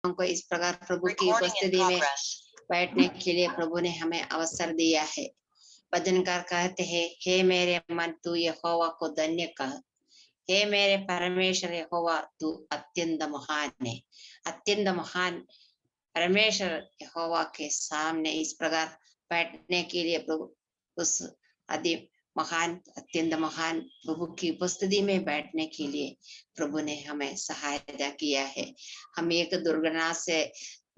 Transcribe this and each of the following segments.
हमको इस प्रकार प्रभु की उपस्थिति में बैठने के लिए प्रभु ने हमें अवसर दिया है। भजनकार कहते हैं, हे मेरे मन तू यहोवा को धन्य कह, हे मेरे परमेश्वर यहोवा तू अत्यंत महान है। अत्यंत महान परमेश्वर यहोवा के सामने इस प्रकार बैठने के लिए प्रभु उस अति महान अत्यंत महान प्रभु की उपस्थिति में बैठने के लिए प्रभु ने हमें सहायता किया है। हम एक दुर्घटना से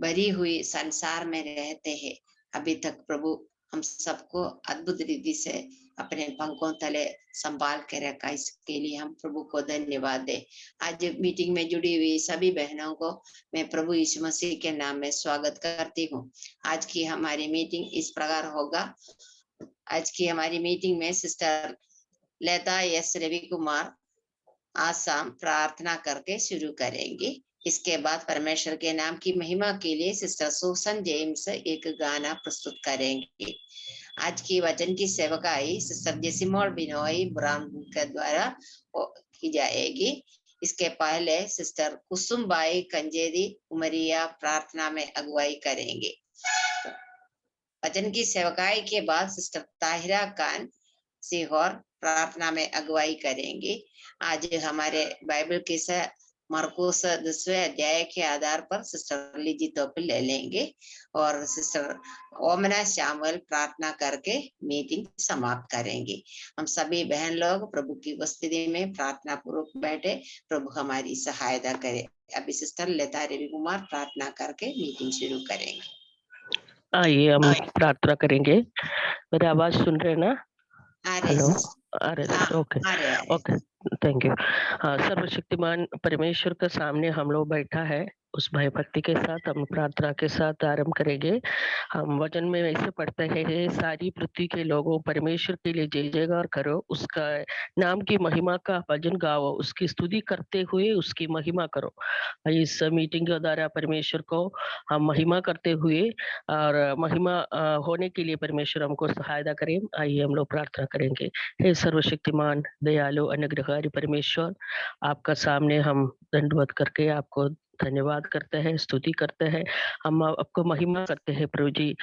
भरी हुई संसार में रहते हैं, अभी तक प्रभु हम सबको अद्भुत रीति से अपने पंखों तले संभाल के रखा, इसके लिए हम प्रभु को धन्यवाद दे। आज मीटिंग में जुड़ी हुई सभी बहनों को मैं प्रभु यीशु मसीह के नाम में स्वागत करती हूँ। आज की हमारी मीटिंग इस प्रकार होगा। आज की हमारी मीटिंग में सिस्टर लता एस रवि कुमार आसाम प्रार्थना करके शुरू करेंगे। इसके बाद परमेश्वर के नाम की महिमा के लिए सिस्टर सुसन जेम्स एक गाना प्रस्तुत करेंगे। आज की वचन की सेवकाई सिस्टर जेसिमोल बिनोई ब्राउन के द्वारा की जाएगी। इसके पहले सिस्टर कुसुम बाई कंजेरी उमरिया प्रार्थना में अगुवाई करेंगे। वचन की सेवकाई के बाद सिस्टर ताहिरा खान सीहोर प्रार्थना में अगुवाई करेंगे। आज हमारे बाइबल के मरकुस 10वें अध्याय के आधार पर सिस्टर लीजी तोपिल ले लेंगे और सिस्टर ओमना श्यामल प्रार्थना करके मीटिंग समाप्त करेंगे। हम सभी बहन लोग प्रभु की उपस्थिति में प्रार्थना पूर्वक बैठे, प्रभु हमारी सहायता करे। अभी सिस्टर लता रवि कुमार प्रार्थना करके मीटिंग शुरू करेंगे। आइए हम प्रार्थना करेंगे। मेरी आवाज सुन रहे हैं ना? हेलो, अरे ओके ओके, थैंक यू। हाँ, सर्वशक्तिमान परमेश्वर के सामने हम लोग बैठा है, उस भय भक्ति के साथ हम प्रार्थना के साथ आरंभ करेंगे। हम वचन में ऐसे पढ़ते हैं, सारी पृथ्वी के लोगों परमेश्वर के लिए जय जयकार करो, उसका नाम की महिमा का भजन गाओ, उसकी स्तुति करते हुए उसकी महिमा करो। इस मीटिंग के द्वारा परमेश्वर को हम महिमा करते हुए और महिमा होने के लिए परमेश्वर हमको सहायता करें। आइए हम लोग प्रार्थना करेंगे। हे सर्वशक्तिमान दयालु अनुग्रहकारी परमेश्वर, आपका सामने हम दंडवत करके आपको धन्यवाद करते हैं, स्तुति करते हैं, हम आपको महिमा करते हैं प्रभु जी।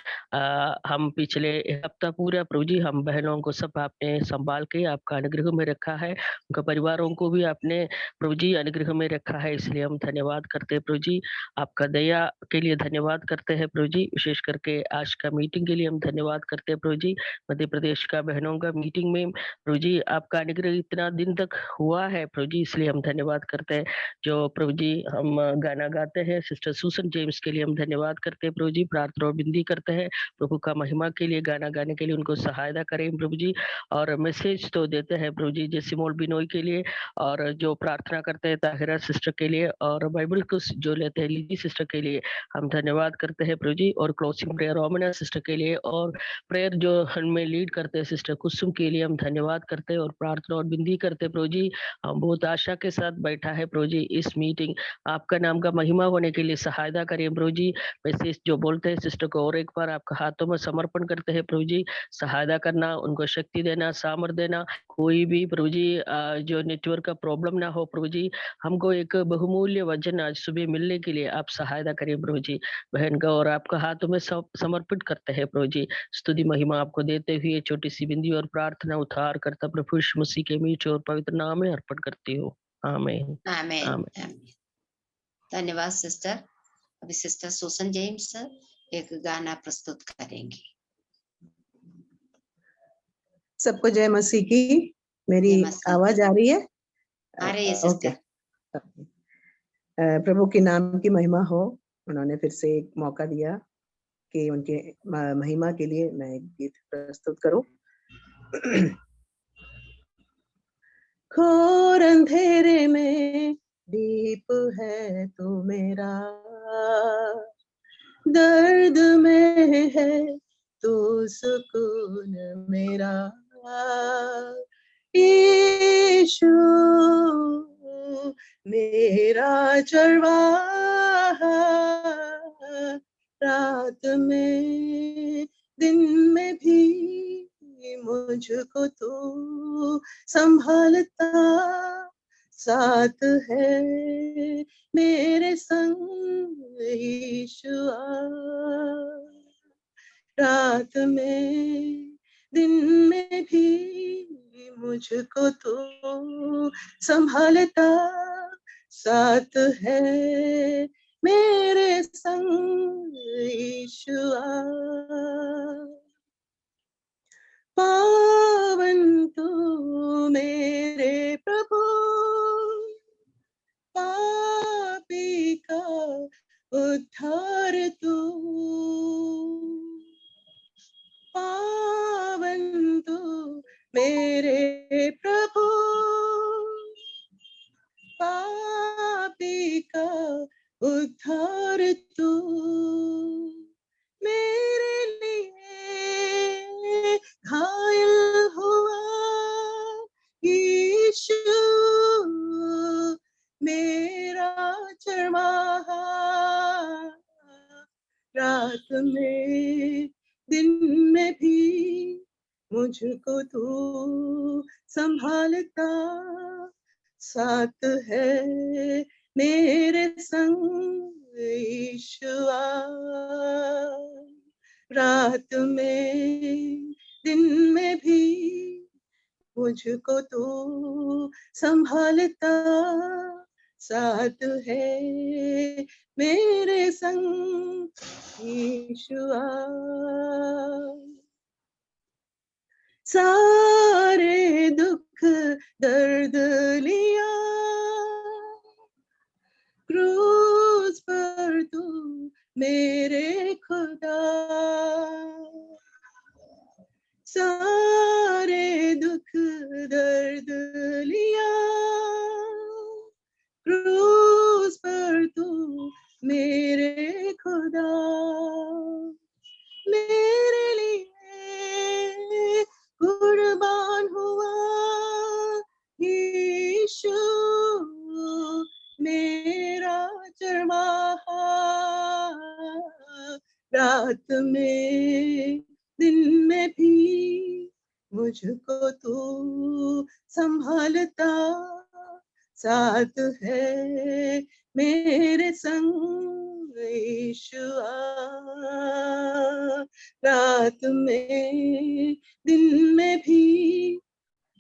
हम पिछले हफ्ता पूरा प्रभु जी हम बहनों को सब आपने संभाल के आपका अनुग्रह में रखा है, उनके परिवारों को भी आपने प्रभु जी अनुग्रह में रखा है, इसलिए हम धन्यवाद करते हैं प्रभु जी। आपका दया के लिए धन्यवाद करते हैं प्रभु जी। विशेष करके आज का मीटिंग के लिए हम धन्यवाद करते हैं प्रभु जी। मध्य प्रदेश का बहनों का मीटिंग में प्रभु जी आपका अनुग्रह इतना दिन तक हुआ है प्रभु जी, इसलिए हम धन्यवाद करते हैं। जो प्रभु जी हम गाना गाते हैं, सिस्टर सुसन जेम्स के लिए हम धन्यवाद करते हैं प्रभु जी। प्रार्थना और विनती करते हैं प्रभु का महिमा के लिए, गाना गाने के लिए उनको सहायता करें प्रभु जी। और मैसेज तो देते हैं प्रभु जी जेसिमोल बिनोई के लिए, और जो प्रार्थना करते हैं ताहिरा सिस्टर के लिए, और बाइबल को जो लेते हैं लीजी सिस्टर के लिए हम धन्यवाद करते हैं प्रभु जी। और क्लोजिंग प्रेयर ओमना सिस्टर के लिए, और प्रेयर जो हमें लीड करते हैं सिस्टर कुसुम के लिए हम धन्यवाद करते हैं और प्रार्थना और विनती करते हैं प्रभु जी। हम बहुत आशा के साथ बैठा है प्रभु जी, इस मीटिंग आपका नाम का महिमा होने के लिए सहायता करें प्रभु जी। मैसेज जो बोलते हैं सिस्टर को और एक बार आपका हाथों में समर्पण करते हैं प्रभु जी। सहायता करना, उनको शक्ति देना, सामर्थ देना, कोई भी प्रभु जी जो नेटवर्क का प्रॉब्लम ना हो प्रभु जी। हमको एक बहुमूल्य वचन आज सुबह मिलने के लिए आप सहायता करें प्रभु जी। बहन का और आपका हाथों में समर्पित करते हैं प्रभु जी। स्तुति महिमा आपको देते हुए छोटी सी बिंदी और प्रार्थना उद्धार करता प्रभु यीशु मसीह के मीठ और पवित्र नाम में अर्पण करती हूँ, आमीन आमीन आमीन। धन्यवाद सिस्टर। अभी सिस्टर सुसन जेम्स एक गाना प्रस्तुत करेंगी। सबको जय मसीह की। मेरी आवाज आ रही है? आ रही है सिस्टर। प्रभु के नाम की महिमा हो। उन्होंने फिर से एक मौका दिया कि उनके महिमा के लिए मैं एक गीत प्रस्तुत करूं। घोर अंधेरे में दीप है तू मेरा, दर्द में है तू सुकून मेरा, यीशु मेरा चरवाहा, रात में दिन में भी मुझको तू संभालता साथ है मेरे संग यीशुआ। रात में दिन में भी मुझको तो संभालता, साथ है मेरे संग यीशुआ। पावन तू मेरे प्रभु, पापी का उद्धार तू। पावन तू मेरे प्रभु, पापी का उद्धार तू। मेरे लिए घायल हुआ यीशु, मेरा चरवाहा। रात में दिन में भी मुझको तू संभालता, साथ है मेरे संग यीशुआ। रात में दिन में भी मुझको तू संभालता, साथ है मेरे संग यीशुआ। सारे दुख दर्द लिया क्रूस पर तू मेरे खुदा। सारे दुख दर्द लिया क्रूस पर तू मेरे खुदा। मेरे लिए कुर्बान हुआ यीशु, मेरा चरवाहा। रात में दिन में भी मुझको तू संभालता, साथ है मेरे संग यीशुआ। रात में दिन में भी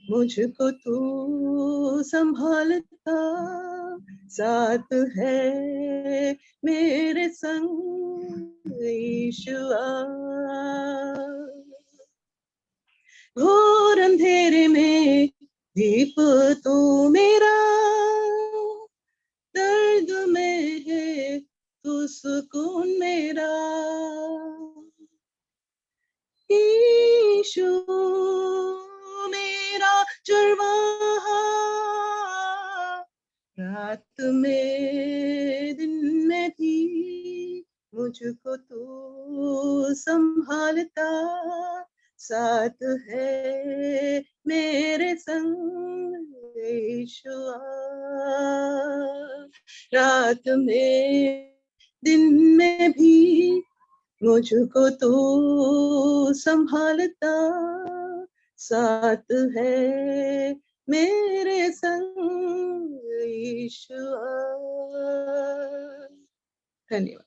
मुझको तू संभालता, साथ है मेरे संग यीशुआ। घोर अंधेरे में दीप तू मेरा, दर्द में है तू सुकून मेरा। यीशु मेरा चरवाहा, रात में दिन में भी मुझको तू संभालता, साथ है मेरे संग यीशुआ। रात में दिन में भी मुझको तू संभालता, साथ है मेरे संग यीशुआ। धन्यवाद।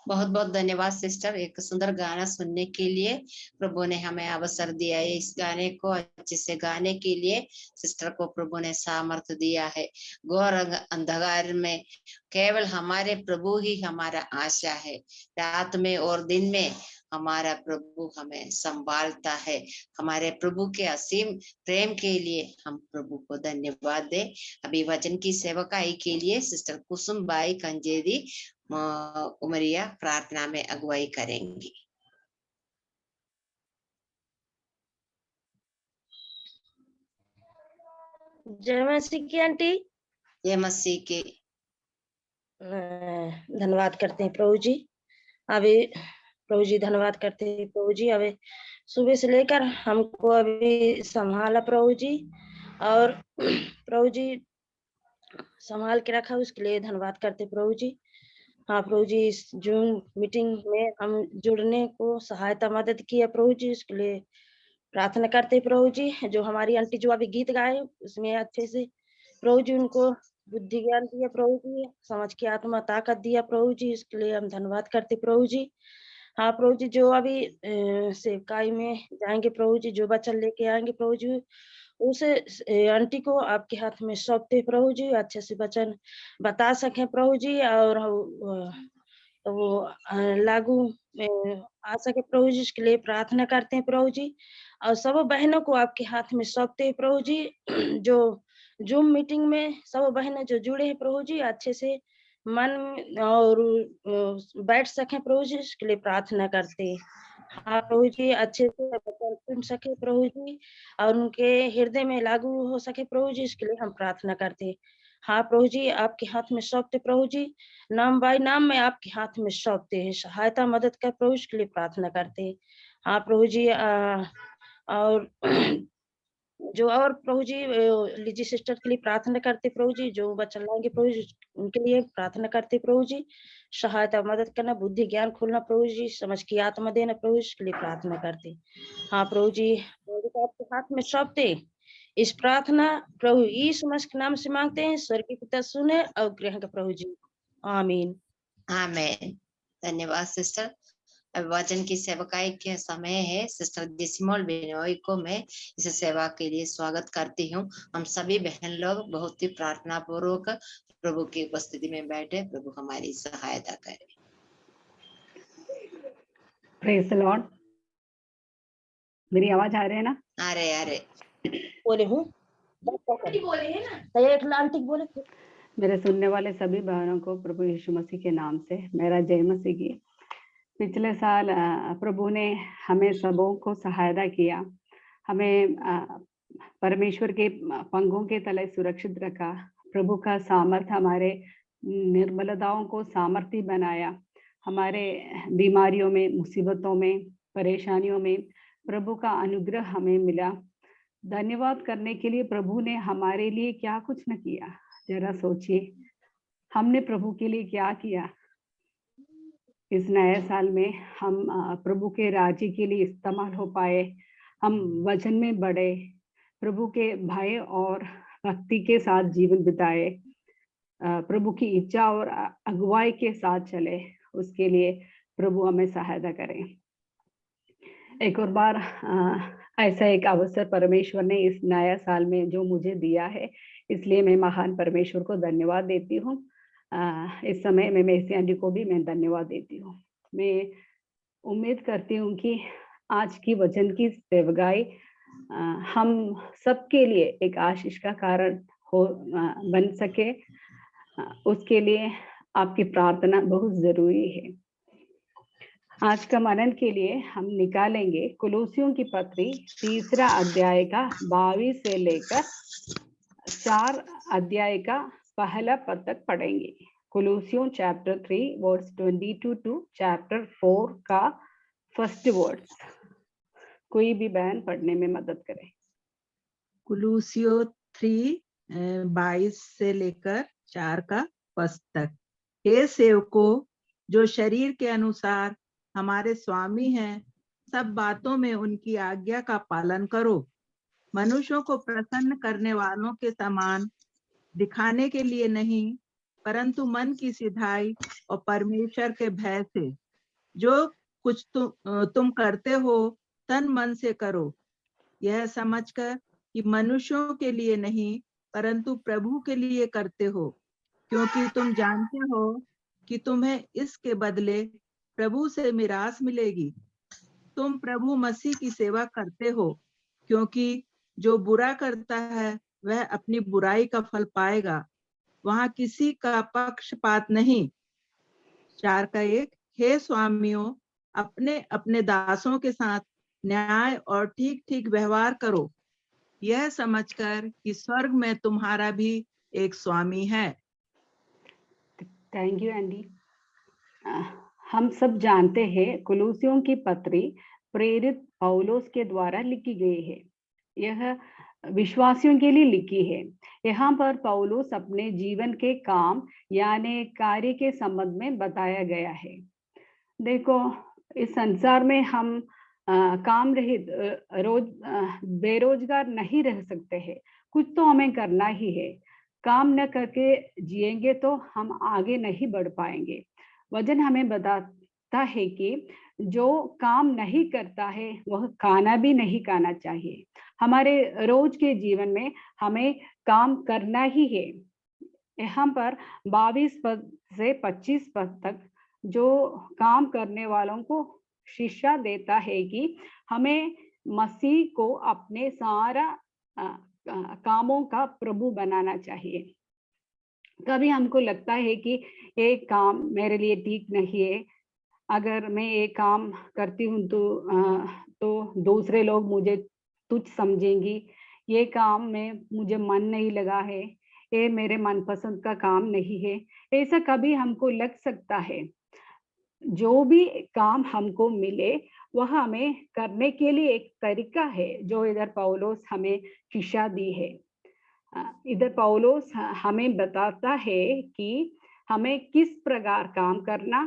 बहुत बहुत धन्यवाद सिस्टर, एक सुंदर गाना सुनने के लिए। प्रभु ने हमें अवसर दिया है इस गाने को अच्छे से गाने के लिए। सिस्टर को प्रभु ने सामर्थ्य दिया है। घोर अंधकार में केवल हमारे प्रभु ही हमारा आशा है। रात में और दिन में हमारा प्रभु हमें संभालता है। हमारे प्रभु के असीम प्रेम के लिए हम प्रभु को धन्यवाद दे। अभी वचन की सेवकाई के लिए सिस्टर कुसुम बाई कंजेदी उमरिया प्रार्थना में अगुवाई करेंगी। जय मसीह की आंटी। जय मसीह की। धन्यवाद करते हैं प्रभु जी। अभी प्रभु जी धन्यवाद करते हैं प्रभु जी। अभी सुबह से लेकर हमको अभी संभाला प्रभु जी, और प्रभु जी संभाल के रखा, उसके लिए धन्यवाद करते प्रभु जी। हाँ प्रभु जी, इस जूम मीटिंग में हम जुड़ने को सहायता मदद किया प्रभु जी, उसके लिए प्रार्थना करते प्रभु जी, जो हमारी आंटी जो अभी गीत गाए उसमें अच्छे से प्रभु जी उनको बुद्धि ज्ञान दिया प्रभु जी, समझ की आत्मा ताकत दिया प्रभु जी, इसके लिए हम धन्यवाद करते प्रभु जी। हाँ प्रभु जी, जो अभी सेवकाई में जाएंगे प्रभु जी, जो वचन लेके आएंगे प्रभु जी, उस आंटी को आपके हाथ में सौंपते प्रभु जी, अच्छे से वचन बता सके प्रभु जी, और वो लागू आ सके प्रभु जी, इसके लिए प्रार्थना करते हैं प्रभु जी। और सब बहनों को आपके हाथ में सौंपते हैं प्रभु जी, जो जूम मीटिंग में सब बहनें जो जुड़े हैं प्रभु जी, अच्छे से मन और बैठ सके प्रभु जी, इसके लिए प्रार्थना करते हैं। हाँ प्रभु जी, अच्छे से वचन सुन सके प्रभु जी, और उनके हृदय में लागू हो सके प्रभु जी, इसके लिए हम प्रार्थना करते हैं। हाँ प्रभु जी, आपके हाथ में सौंपते प्रभु जी, नाम बाय नाम में आपके हाथ में सौंपते हैं, सहायता मदद कर प्रभु के लिए प्रार्थना करते हैं। हाँ प्रभु जी, और जो और प्रभु जी लीजी सिस्टर के लिए प्रार्थना करते प्रभु जी, जो बच्चा लाएंगे प्रभु जी उनके लिए प्रार्थना करते प्रभु जी, सहायता मदद करना, बुद्धि ज्ञान खोलना प्रभु जी, समझ की आत्मा देना प्रभु जी, के लिए प्रार्थना करते। हाँ प्रभु जी, आपके हाथ में सौंपते इस प्रार्थना प्रभु यीशु मसीह के नाम से मांगते हैं, स्वर्गीय पिता सुने और ग्रहण का प्रभु जी, आमीन आमीन। धन्यवाद सिस्टर। अब वचन की सेवकाई के समय है। सिस्टर जिस्मोल बिनोई को मैं इस सेवा के लिए स्वागत करती हूँ। हम सभी बहन लोग बहुत ही प्रार्थना पूर्वक प्रभु की उपस्थिति में बैठे, प्रभु हमारी सहायता करे। Praise the Lord. मेरी आवाज आ रही है ना? आ रहे बोले हूँ, बोले है ना, तो एक लालटिक बोले। मेरे सुनने वाले सभी बहनों को प्रभु यीशु मसीह के नाम से मेरा जय मसीह की। पिछले साल प्रभु ने हमें सबों को सहायता किया, हमें परमेश्वर के पंखों के तले सुरक्षित रखा। प्रभु का सामर्थ हमारे निर्बलताओं को सामर्थ्य बनाया। हमारे बीमारियों में, मुसीबतों में, परेशानियों में प्रभु का अनुग्रह हमें मिला। धन्यवाद करने के लिए प्रभु ने हमारे लिए क्या कुछ न किया। जरा सोचिए, हमने प्रभु के लिए क्या किया। इस नए साल में हम प्रभु के राज्य के लिए इस्तेमाल हो पाए, हम वचन में बढ़े, प्रभु के भय और भक्ति के साथ जीवन बिताए, प्रभु की इच्छा और अगुवाई के साथ चले। उसके लिए प्रभु हमें सहायता करें। एक और बार ऐसा एक अवसर परमेश्वर ने इस नया साल में जो मुझे दिया है, इसलिए मैं महान परमेश्वर को धन्यवाद देती हूँ। इस समय में मेसी आंटी को भी मैं धन्यवाद देती हूँ। मैं उम्मीद करती हूँ कि आज की वचन की सेवकाई हम सबके लिए एक आशीष का कारण हो बन सके। उसके लिए आपकी प्रार्थना बहुत जरूरी है। आज का मनन के लिए हम निकालेंगे कुलूसियों की पत्री 3 अध्याय का 22 से लेकर 4 अध्याय का पहला पद तक पढ़ेंगे। कुलूसियों चैप्टर 3 वर्स 22 टू चैप्टर 4 का फर्स्ट वर्ड्स। कोई भी बहन पढ़ने में मदद करे। कुलूसियों 3 22 से लेकर 4 का फर्स्ट तक। हे सेवकों, जो शरीर के अनुसार हमारे स्वामी हैं, सब बातों में उनकी आज्ञा का पालन करो, मनुष्यों को प्रसन्न करने वालों के समान दिखाने के लिए नहीं, परंतु मन की सिधाई और परमेश्वर के भय से। जो कुछ तुम करते हो तन मन से करो, यह समझकर कि मनुष्यों के लिए नहीं परंतु प्रभु के लिए करते हो, क्योंकि तुम जानते हो कि तुम्हें इसके बदले प्रभु से मिरास मिलेगी। तुम प्रभु मसीह की सेवा करते हो, क्योंकि जो बुरा करता है वह अपनी बुराई का फल पाएगा। वहां किसी का पक्षपात नहीं। 4 का 1। हे स्वामियों, अपने अपने दासों के साथ न्याय और ठीक ठीक व्यवहार करो, यह समझकर कि स्वर्ग में तुम्हारा भी एक स्वामी है। Thank you Andy. हम सब जानते हैं कुलूसियों की पत्री प्रेरित पौलुस के द्वारा लिखी गई है। यह विश्वासियों के लिए लिखी है। यहाँ पर पौलुस अपने जीवन के काम यानी कार्य के संबंध में बताया गया है। देखो, इस संसार में हम काम रहित बेरोजगार नहीं रह सकते हैं। कुछ तो हमें करना ही है। काम न करके जिएंगे तो हम आगे नहीं बढ़ पाएंगे। वचन हमें बताता है कि जो काम नहीं करता है वह खाना भी नहीं खाना चाहिए। हमारे रोज के जीवन में हमें काम करना ही है। यहाँ पर 22 पद से 25 पद तक जो काम करने वालों को शिक्षा देता है कि हमें मसीह को अपने सारा कामों का प्रभु बनाना चाहिए। कभी हमको लगता है कि ये काम मेरे लिए ठीक नहीं है, अगर मैं ये काम करती हूँ तो दूसरे लोग मुझे तुच्छ समझेंगी, ये काम में मुझे मन नहीं लगा है, ये मेरे मनपसंद का काम नहीं है। ऐसा कभी हमको लग सकता है। जो भी काम हमको मिले वह हमें करने के लिए एक तरीका है जो इधर पौलुस हमें शिक्षा दी है। इधर पौलुस हमें बताता है कि हमें किस प्रकार काम करना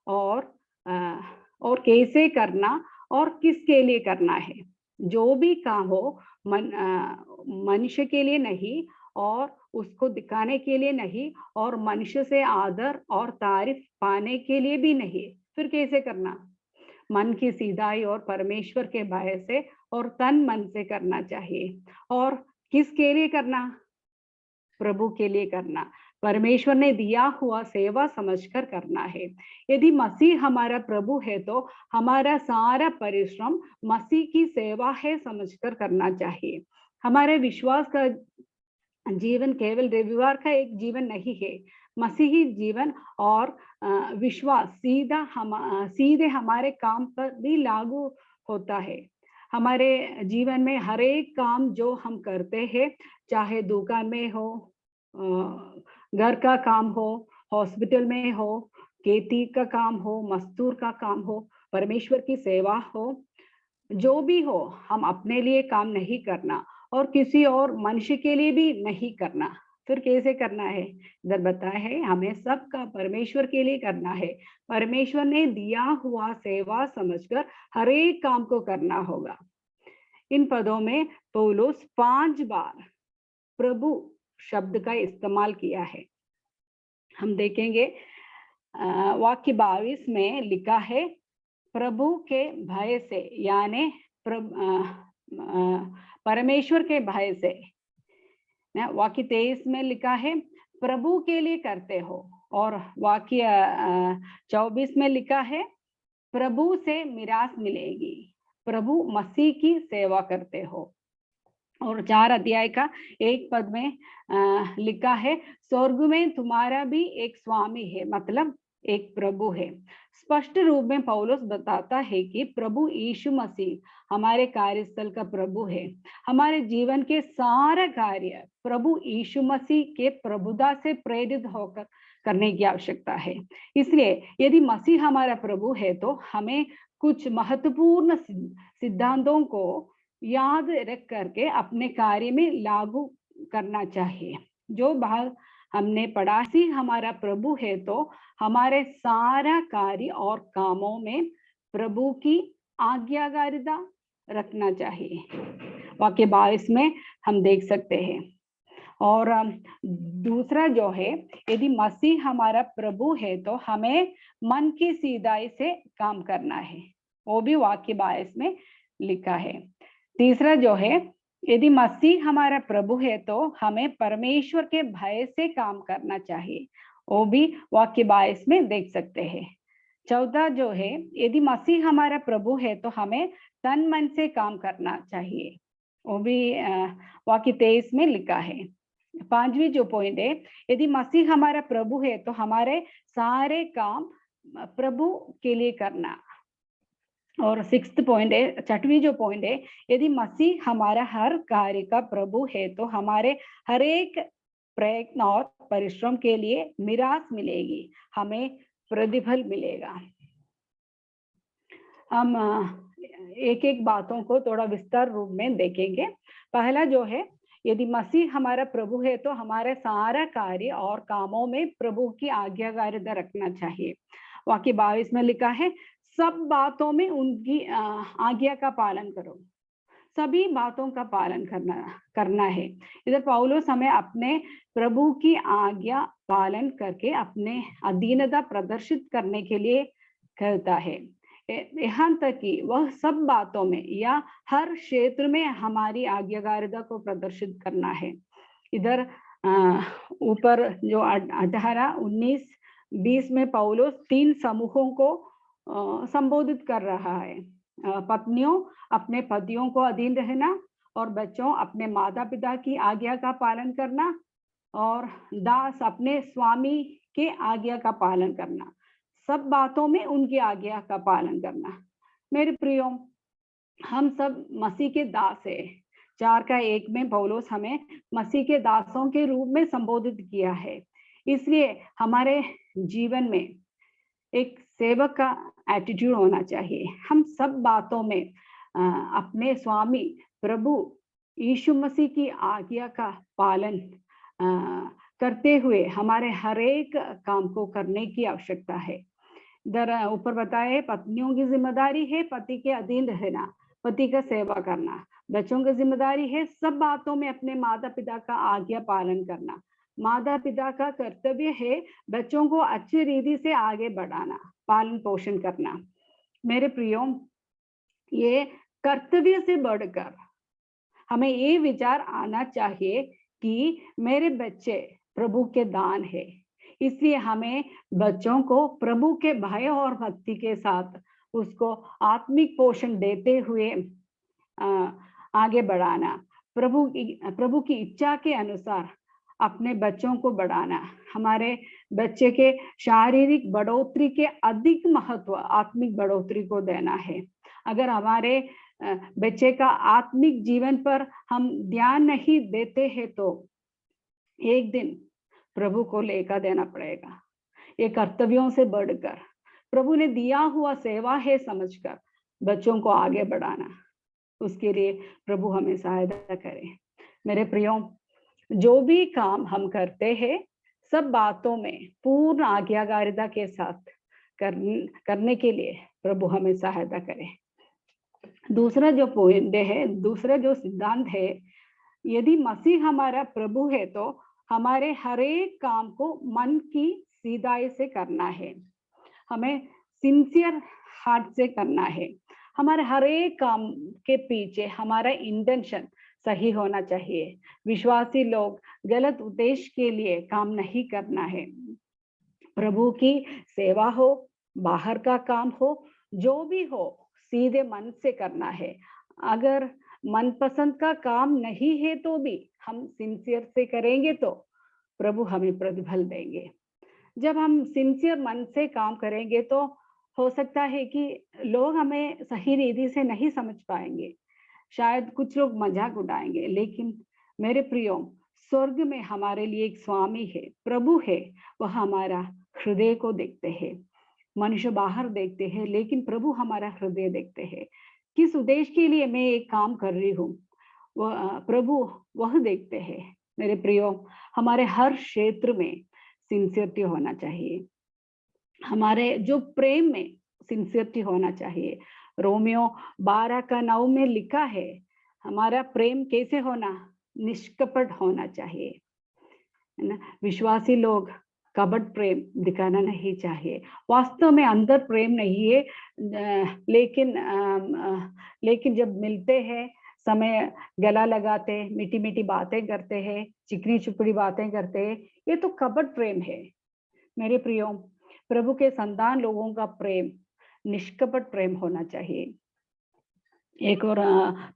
और कैसे करना और किसके लिए करना है। जो भी काम हो मनुष्य के लिए नहीं और उसको दिखाने के लिए नहीं और मनुष्य से आदर और तारीफ पाने के लिए भी नहीं। फिर कैसे करना? मन की सीधाई और परमेश्वर के भय से और तन मन से करना चाहिए। और किसके लिए करना? प्रभु के लिए करना। परमेश्वर ने दिया हुआ सेवा समझकर करना है। यदि मसीह हमारा प्रभु है तो हमारा सारा परिश्रम मसीह की सेवा है समझकर करना चाहिए। हमारे विश्वास का जीवन केवल रविवार का एक जीवन नहीं है। मसीही जीवन और विश्वास सीधे हमारे काम पर भी लागू होता है। हमारे जीवन में हर एक काम जो हम करते हैं, चाहे दुकान में हो, घर का काम हो, हॉस्पिटल में हो, खेती का काम हो, मजदूर का काम हो, परमेश्वर की सेवा हो, जो भी हो, हम अपने लिए काम नहीं करना और किसी और मनुष्य के लिए भी नहीं करना। फिर कैसे करना है? इधर बताया है हमें सबका परमेश्वर के लिए करना है। परमेश्वर ने दिया हुआ सेवा समझकर हर एक काम को करना होगा। इन पदों में पौलुस 5 बार प्रभु शब्द का इस्तेमाल किया है। हम देखेंगे वाक्य 22 में लिखा है प्रभु के भय से, यानी परमेश्वर के भय से। वाक्य 23 में लिखा है प्रभु के लिए करते हो, और वाक्य 24 में लिखा है प्रभु से मिरास मिलेगी, प्रभु मसीह की सेवा करते हो। और 4 अध्याय का 1 पद में लिखा है स्वर्ग में तुम्हारा भी एक स्वामी है, मतलब एक प्रभु है। स्पष्ट रूप में पौलुस बताता है कि प्रभु यीशु मसीह हमारे कार्यस्थल का प्रभु है। हमारे जीवन के सारा कार्य प्रभु यीशु मसीह के प्रभुता से प्रेरित होकर करने की आवश्यकता है। इसलिए यदि मसीह हमारा प्रभु है तो हमें कुछ महत्वपूर्ण सिद्धांतों को याद रख करके अपने कार्य में लागू करना चाहिए। जो भाग हमने पढ़ा, सी हमारा प्रभु है तो हमारे सारा कार्य और कामों में प्रभु की आज्ञाकारिता रखना चाहिए। वाक्य 22 में हम देख सकते हैं। और दूसरा जो है, यदि मसीह हमारा प्रभु है तो हमें मन की सीधाई से काम करना है, वो भी वाक्य 22 में लिखा है। तीसरा जो है, यदि मसीह हमारा प्रभु है तो हमें परमेश्वर के भय से काम करना चाहिए, वो भी वाक्य 22 में देख सकते हैं। चौथा जो है, यदि मसीह हमारा प्रभु है तो हमें तन मन से काम करना चाहिए, वो भी वाक्य 23 में लिखा है। 5वीं जो पॉइंट है, यदि मसीह हमारा प्रभु है तो हमारे सारे काम प्रभु के लिए करना। और 6th पॉइंट है, 6वीं जो पॉइंट है, यदि मसीह हमारा हर कार्य का प्रभु है तो हमारे हर एक प्रयत्न और परिश्रम के लिए मिरास मिलेगी, हमें प्रतिफल मिलेगा। हम एक एक बातों को थोड़ा विस्तार रूप में देखेंगे। पहला जो है, यदि मसीह हमारा प्रभु है तो हमारे सारा कार्य और कामों में प्रभु की आज्ञाकारिता रखना चाहिए। वाक्य 22 में लिखा है सब बातों में उनकी आज्ञा का पालन करो। सभी बातों का पालन करना है। इधर पौलुस हमें अपने प्रभु की आज्ञा पालन करके अपने अधीनता प्रदर्शित करने के लिए कहता है। यहाँ तक कि वह सब बातों में या हर क्षेत्र में हमारी आज्ञाकारिता को प्रदर्शित करना है। इधर ऊपर जो 18, 19, 20 में पौलुस 3 समूहों को संबोधित कर रहा है। पत्नियों अपने पतियों को अधीन रहना, और बच्चों अपने माता पिता की आज्ञा का पालन करना, और दास अपने स्वामी के आज्ञा का पालन करना, सब बातों में उनकी आज्ञा का पालन करना। मेरे प्रियो, हम सब मसीह के दास है। 4:1 में पौलुस हमें मसीह के दासों के रूप में संबोधित किया है। इसलिए हमारे जीवन में एक सेवक का एटीट्यूड होना चाहिए। हम सब बातों में अपने स्वामी प्रभु यीशु मसीह की आज्ञा का पालन करते हुए हमारे हर एक काम को करने की आवश्यकता है। इधर ऊपर बताए पत्नियों की जिम्मेदारी है पति के अधीन रहना, पति का सेवा करना। बच्चों की जिम्मेदारी है सब बातों में अपने माता पिता का आज्ञा पालन करना। माता पिता का कर्तव्य है बच्चों को अच्छी रीति से आगे बढ़ाना, पालन पोषण करना। मेरे प्रियो, ये कर्तव्य से बढ़कर हमें ये विचार आना चाहिए कि मेरे बच्चे प्रभु के दान है, इसलिए हमें बच्चों को प्रभु के भय और भक्ति के साथ उसको आत्मिक पोषण देते हुए आगे बढ़ाना, प्रभु की इच्छा के अनुसार अपने बच्चों को बढ़ाना। हमारे बच्चे के शारीरिक बढ़ोतरी के अधिक महत्व आत्मिक बढ़ोतरी को देना है। अगर हमारे बच्चे का आत्मिक जीवन पर हम ध्यान नहीं देते हैं तो एक दिन प्रभु को लेकर देना पड़ेगा। ये कर्तव्यों से बढ़कर प्रभु ने दिया हुआ सेवा है समझकर बच्चों को आगे बढ़ाना, उसके लिए प्रभु हमें सहायता करे। मेरे प्रियो, जो भी काम हम करते हैं सब बातों में पूर्ण आज्ञाकारिता के साथ करने के लिए प्रभु हमें सहायता करे। दूसरा जो पॉइंट है, दूसरा जो सिद्धांत है, यदि मसीह हमारा प्रभु है तो हमारे हर एक काम को मन की सीधाई से करना है। हमें सिंसियर हार्ट से करना है। हमारे हर एक काम के पीछे हमारा इंटेंशन सही होना चाहिए। विश्वासी लोग गलत उद्देश्य के लिए काम नहीं करना है। प्रभु की सेवा हो, बाहर का काम हो, जो भी हो, सीधे मन से करना है। अगर मनपसंद का काम नहीं है तो भी हम सिंसियर से करेंगे तो प्रभु हमें प्रतिफल देंगे। जब हम सिंसियर मन से काम करेंगे तो हो सकता है कि लोग हमें सही रीति से नहीं समझ पाएंगे, शायद कुछ लोग मजाक उड़ाएंगे, लेकिन मेरे प्रियो, स्वर्ग में हमारे लिए एक स्वामी है, प्रभु है। वह हमारा हृदय को देखते हैं। मनुष्य बाहर देखते हैं लेकिन प्रभु हमारा हृदय देखते हैं। किस उद्देश्य के लिए मैं एक काम कर रही हूँ वह प्रभु वह देखते हैं। मेरे प्रियो, हमारे हर क्षेत्र में सिंसियरिटी होना चाहिए। हमारे जो प्रेम में सिंसियरिटी होना चाहिए। रोमियो 12:9 में लिखा है, हमारा प्रेम कैसे होना, निष्कपट होना चाहिए, है ना। विश्वासी लोग कपट प्रेम दिखाना नहीं चाहिए। वास्तव में अंदर प्रेम नहीं है, लेकिन जब मिलते हैं समय गला लगाते, मीठी मीठी बातें करते हैं, चिकनी चुपड़ी बातें करते हैं, ये तो कपट प्रेम है। मेरे प्रियो, प्रभु के संतान लोगों का प्रेम निष्कपट प्रेम होना चाहिए। एक और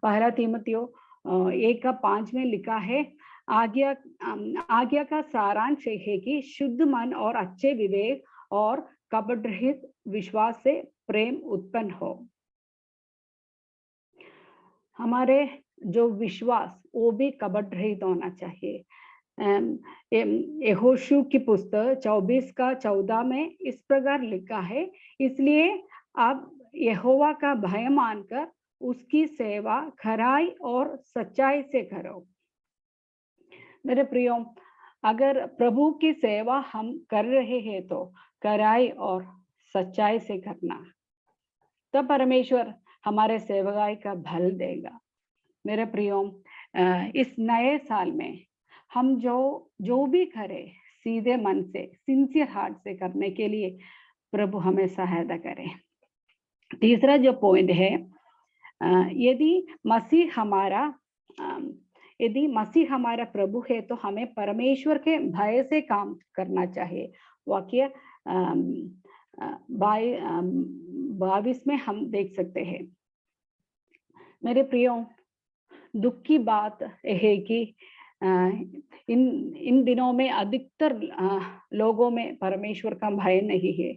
1 तीमुथियो 1:5 में लिखा है, आज्ञा का सारांश है कि शुद्ध मन और अच्छे विवेक और कपट रहित विश्वास से प्रेम उत्पन्न हो। हमारे जो विश्वास वो भी कपट रहित होना चाहिए। यहोशू की पुस्तक 24:14 में इस प्रकार लिखा है, इसलिए आप यहोवा का भय मानकर उसकी सेवा खराई और सच्चाई से करो। मेरे प्रियो, अगर प्रभु की सेवा हम कर रहे हैं तो खराई और सच्चाई से करना। तब परमेश्वर हमारे सेवकाई का भल देगा। मेरे प्रियो, इस नए साल में हम जो भी करें सीधे मन से, सिंसियर हार्ट से करने के लिए प्रभु हमें सहायता करे। तीसरा जो पॉइंट है, यदि मसीह हमारा प्रभु है तो हमें परमेश्वर के भय से काम करना चाहिए। वाक्य 22 में हम देख सकते हैं। मेरे प्रियो, दुख की बात है कि इन दिनों में अधिकतर लोगों में परमेश्वर का भय नहीं है।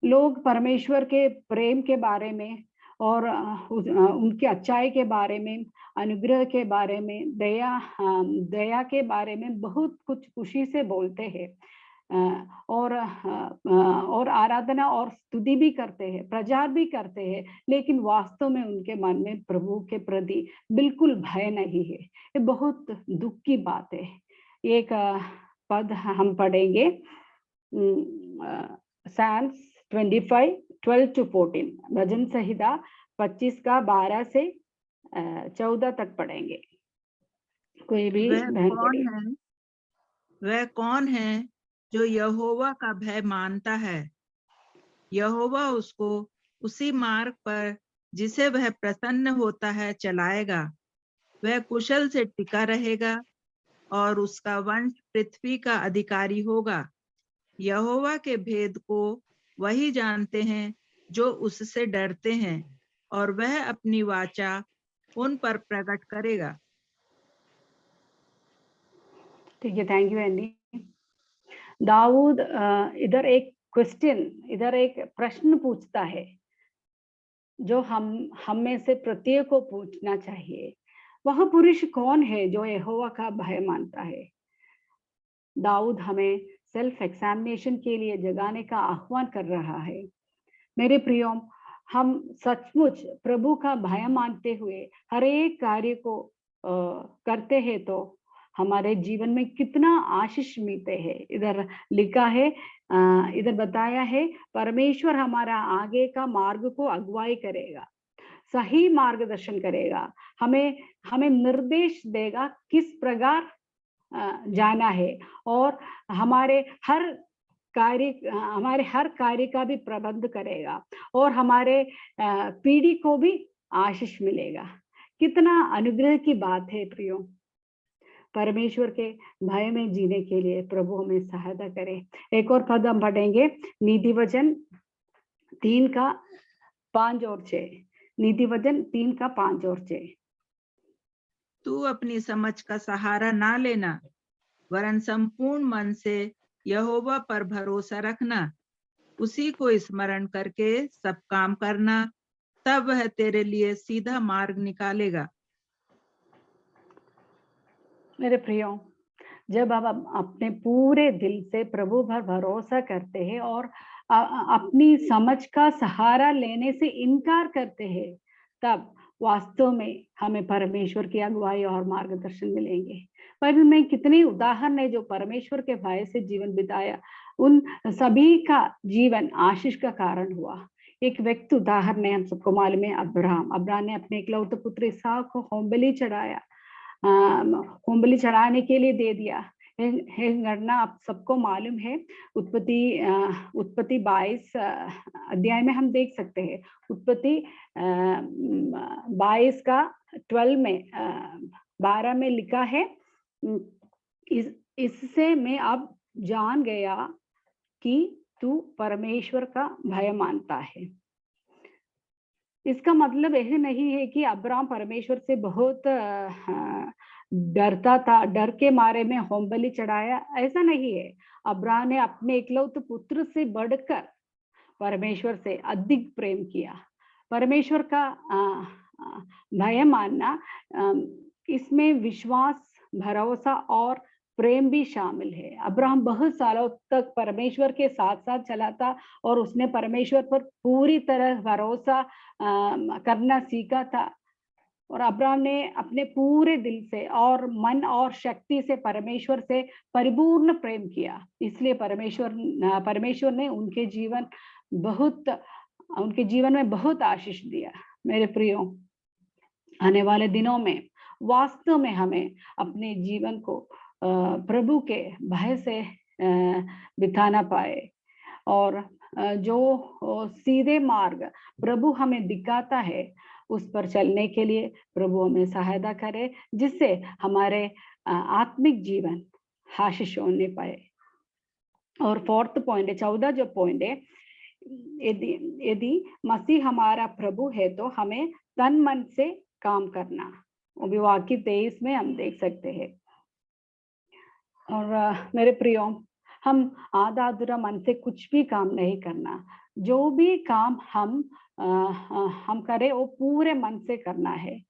लोग परमेश्वर के प्रेम के बारे में और उनकी अच्छाई के बारे में, अनुग्रह के बारे में, दया के बारे में बहुत कुछ खुशी से बोलते हैं और आराधना और स्तुति भी करते हैं, प्रचार भी करते हैं, लेकिन वास्तव में उनके मन में प्रभु के प्रति बिल्कुल भय नहीं है। ये बहुत दुख की बात है। एक पद हम पढ़ेंगे, Psalms 25, 12-14, भजन संहिता 25 का 12 से 14 तक पढ़ेंगे। कोई भी वह कौन है जो यहोवा का भय मानता है? यहोवा उसको उसी मार्ग पर जिसे वह प्रसन्न होता है चलाएगा। वह कुशल से टिका रहेगा और उसका वंश पृथ्वी का अधिकारी होगा। यहोवा के भेद को वही जानते हैं जो उससे डरते हैं, और वह अपनी वाचा उन पर प्रकट करेगा। ठीक है, थैंक यू एंडी। दाऊद इधर एक प्रश्न पूछता है जो हम में से प्रत्येक को पूछना चाहिए। वह पुरुष कौन है जो यहोवा का भय मानता है? दाऊद हमें सेल्फ एग्जामिनेशन के लिए जगाने का आह्वान कर रहा है। मेरे प्रियो, हम सचमुच प्रभु का भय मानते हुए हर एक कार्य को करते हैं तो हमारे जीवन में कितना आशीष मिलते हैं। इधर लिखा है, इधर बताया है, परमेश्वर हमारा आगे का मार्ग को अगुवाई करेगा, सही मार्गदर्शन करेगा, हमें निर्देश देगा किस प्रकार जाना है, और हमारे हर कार्य का भी प्रबंध करेगा, और हमारे पीढ़ी को भी आशीष मिलेगा। कितना अनुग्रह की बात है प्रियो। परमेश्वर के भय में जीने के लिए प्रभु हमें सहायता करे। एक और पद हम पढ़ेंगे, नीति वचन 3 का 5 और 6। नीति वचन 3 का 5 और 6। तू अपनी समझ का सहारा ना लेना, वरन संपूर्ण मन से यहोवा पर भरोसा रखना। उसी को स्मरण करके सब काम करना, तब वह तेरे लिए सीधा मार्ग निकालेगा। मेरे प्रियो, जब आप अपने पूरे दिल से प्रभु पर भरोसा करते हैं और अपनी समझ का सहारा लेने से इनकार करते हैं, तब वास्तव में हमें परमेश्वर की अगुवाई और मार्गदर्शन मिलेंगे। बाइबल में कितने उदाहरण है जो परमेश्वर के भय से जीवन बिताया, उन सभी का जीवन आशीष का कारण हुआ। एक व्यक्ति उदाहरण है, हम सबको मालूम है, अब्राहम ने अपने इकलौते पुत्र इसहाक को होमबलि चढ़ाने के लिए दे दिया। घटना आप सबको मालूम है। उत्पत्ति 22 अध्याय में हम देख सकते हैं। उत्पत्ति 22 का 12 में लिखा है, इससे मैं अब जान गया कि तू परमेश्वर का भय मानता है। इसका मतलब यह नहीं है कि अब्राहम परमेश्वर से बहुत डरता था, डर के मारे में होमबलि चढ़ाया, ऐसा नहीं है। अब्राहम ने अपने इकलौते पुत्र से बढ़कर परमेश्वर से अधिक प्रेम किया। परमेश्वर का भय मानना, इसमें विश्वास, भरोसा और प्रेम भी शामिल है। अब्राहम बहुत सालों तक परमेश्वर के साथ साथ चला था और उसने परमेश्वर पर पूरी तरह भरोसा करना सीखा था, और अब्राहम ने अपने पूरे दिल से और मन और शक्ति से परमेश्वर से परिपूर्ण प्रेम किया। इसलिए परमेश्वर ने उनके जीवन बहुत उनके जीवन में बहुत आशीष दिया। मेरे प्रियो, आने वाले दिनों में वास्तव में हमें अपने जीवन को प्रभु के भय से बिताना पाए, और जो सीधे मार्ग प्रभु हमें दिखाता है उस पर चलने के लिए प्रभु हमें सहायता करे, जिससे हमारे आत्मिक जीवन आशीष होने पाए। और फोर्थ पॉइंट है, 14 जो पॉइंट है, यदि मसीह हमारा प्रभु है तो हमें तन मन से काम करना। वो भी वाक्य 23 में हम देख सकते हैं। और मेरे प्रियो, हम आधा अधूरा मन से कुछ भी काम नहीं करना। जो भी काम हम करें वो पूरे मन से करना है।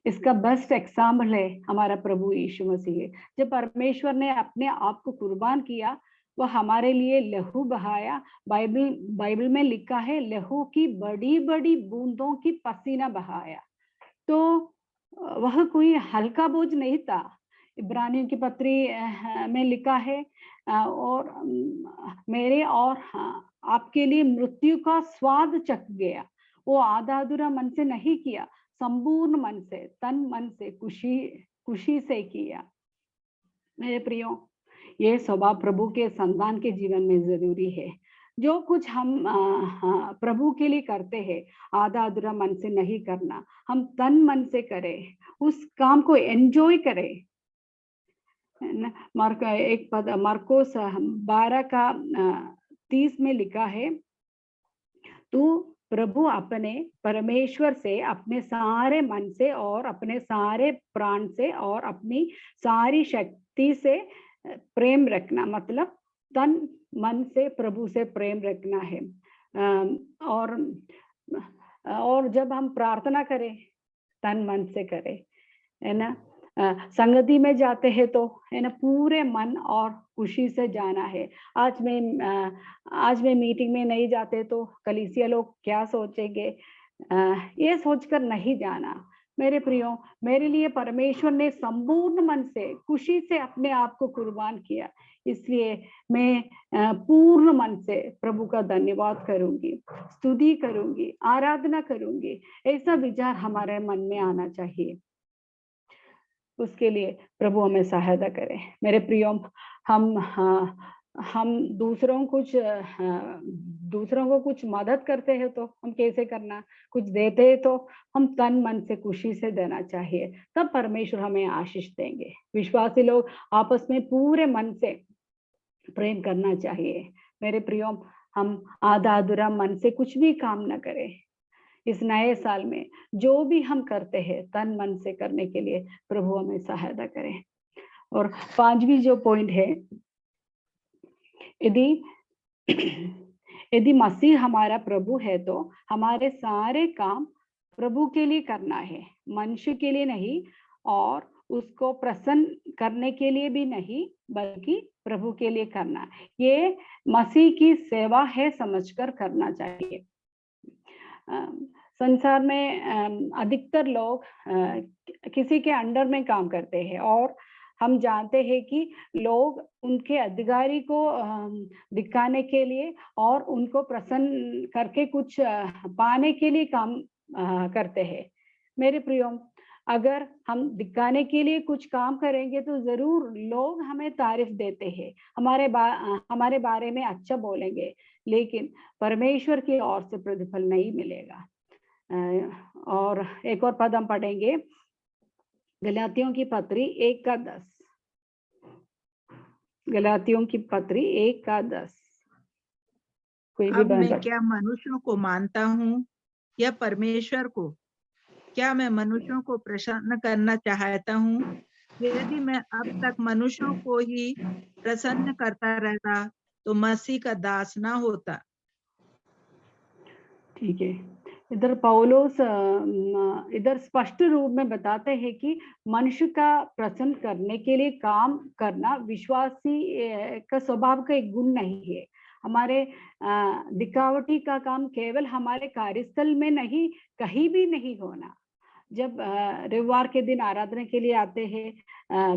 इसका बेस्ट एग्जाम्पल है हमारा प्रभु यीशु मसीह। जब परमेश्वर ने अपने आप को कुर्बान किया, वह हमारे लिए लहू बहाया। बाइबल में लिखा है, लहू की बड़ी बड़ी बूंदों की पसीना बहाया। तो वह कोई हल्का बोझ नहीं था। इब्रानियों की पत्री में लिखा है, और मेरे और आपके लिए मृत्यु का स्वाद चख गया। वो आधा अधूरा मन से नहीं किया, संपूर्ण मन से, तन मन से, खुशी से किया। मेरे प्रियो, ये स्वभाव प्रभु के संतान के जीवन में जरूरी है। जो कुछ हम प्रभु के लिए करते हैं, आधा अधूरा मन से नहीं करना। हम तन मन से करें, उस काम को एंजॉय करें। मार्कोस 12:30 में लिखा है, तू प्रभु अपने परमेश्वर से अपने सारे मन से और अपने सारे प्राण से और अपनी सारी शक्ति से प्रेम रखना। मतलब तन मन से प्रभु से प्रेम रखना है। और जब हम प्रार्थना करें, तन मन से करें, है ना। संगति में जाते हैं तो, है ना, पूरे मन और खुशी से जाना है। आज मैं मीटिंग में नहीं जाते तो कलीसिया लोग क्या सोचेंगे, ये सोचकर नहीं जाना। मेरे प्रियो, मेरे लिए परमेश्वर ने संपूर्ण मन से, खुशी से अपने आप को कुर्बान किया, इसलिए मैं पूर्ण मन से प्रभु का धन्यवाद करूंगी, स्तुति करूंगी, आराधना करूंगी। ऐसा विचार हमारे मन में आना चाहिए। उसके लिए प्रभु हमें सहायता करे। मेरे प्रियो, हम दूसरों को कुछ मदद करते हैं तो हम कैसे करना, कुछ देते हैं तो हम तन मन से खुशी से देना चाहिए, तब परमेश्वर हमें आशीष देंगे। विश्वासी लोग आपस में पूरे मन से प्रेम करना चाहिए। मेरे प्रियो, हम आधा अधूरा मन से कुछ भी काम न करें। इस नए साल में जो भी हम करते हैं, तन मन से करने के लिए प्रभु हमें सहायता करें। और 5वीं जो पॉइंट है, यदि मसीह हमारा प्रभु है तो हमारे सारे काम प्रभु के लिए करना है, मनुष्य के लिए नहीं, और उसको प्रसन्न करने के लिए भी नहीं, बल्कि प्रभु के लिए करना। ये मसीह की सेवा है समझकर करना चाहिए। संसार में अधिकतर लोग किसी के अंडर में काम करते हैं, और हम जानते हैं कि लोग उनके अधिकारी को दिखाने के लिए और उनको प्रसन्न करके कुछ पाने के लिए काम करते हैं। मेरे प्रियो, अगर हम दिखाने के लिए कुछ काम करेंगे तो जरूर लोग हमें तारीफ देते हैं, हमारे बारे में अच्छा बोलेंगे, लेकिन परमेश्वर की ओर से प्रतिफल नहीं मिलेगा। और एक और पद हम पढ़ेंगे, गलातियों की पत्री 1:10। गलातियों की पत्री 1:10। कोई भी मैं क्या मनुष्यों को मानता हूँ या परमेश्वर को? क्या मैं मनुष्यों को प्रसन्न करना चाहता हूँ? यदि मैं अब तक मनुष्यों को ही प्रसन्न करता रहता तो मसीह का दास ना होता। ठीक है, इधर पौलुस इधर स्पष्ट रूप में बताते हैं कि मनुष्य का प्रसन्न करने के लिए काम करना विश्वासी का स्वभाव का एक गुण नहीं है। हमारे दिखावटी का काम केवल हमारे कार्यस्थल में नहीं, कहीं भी नहीं होना। जब रविवार के दिन आराधना के लिए आते हैं,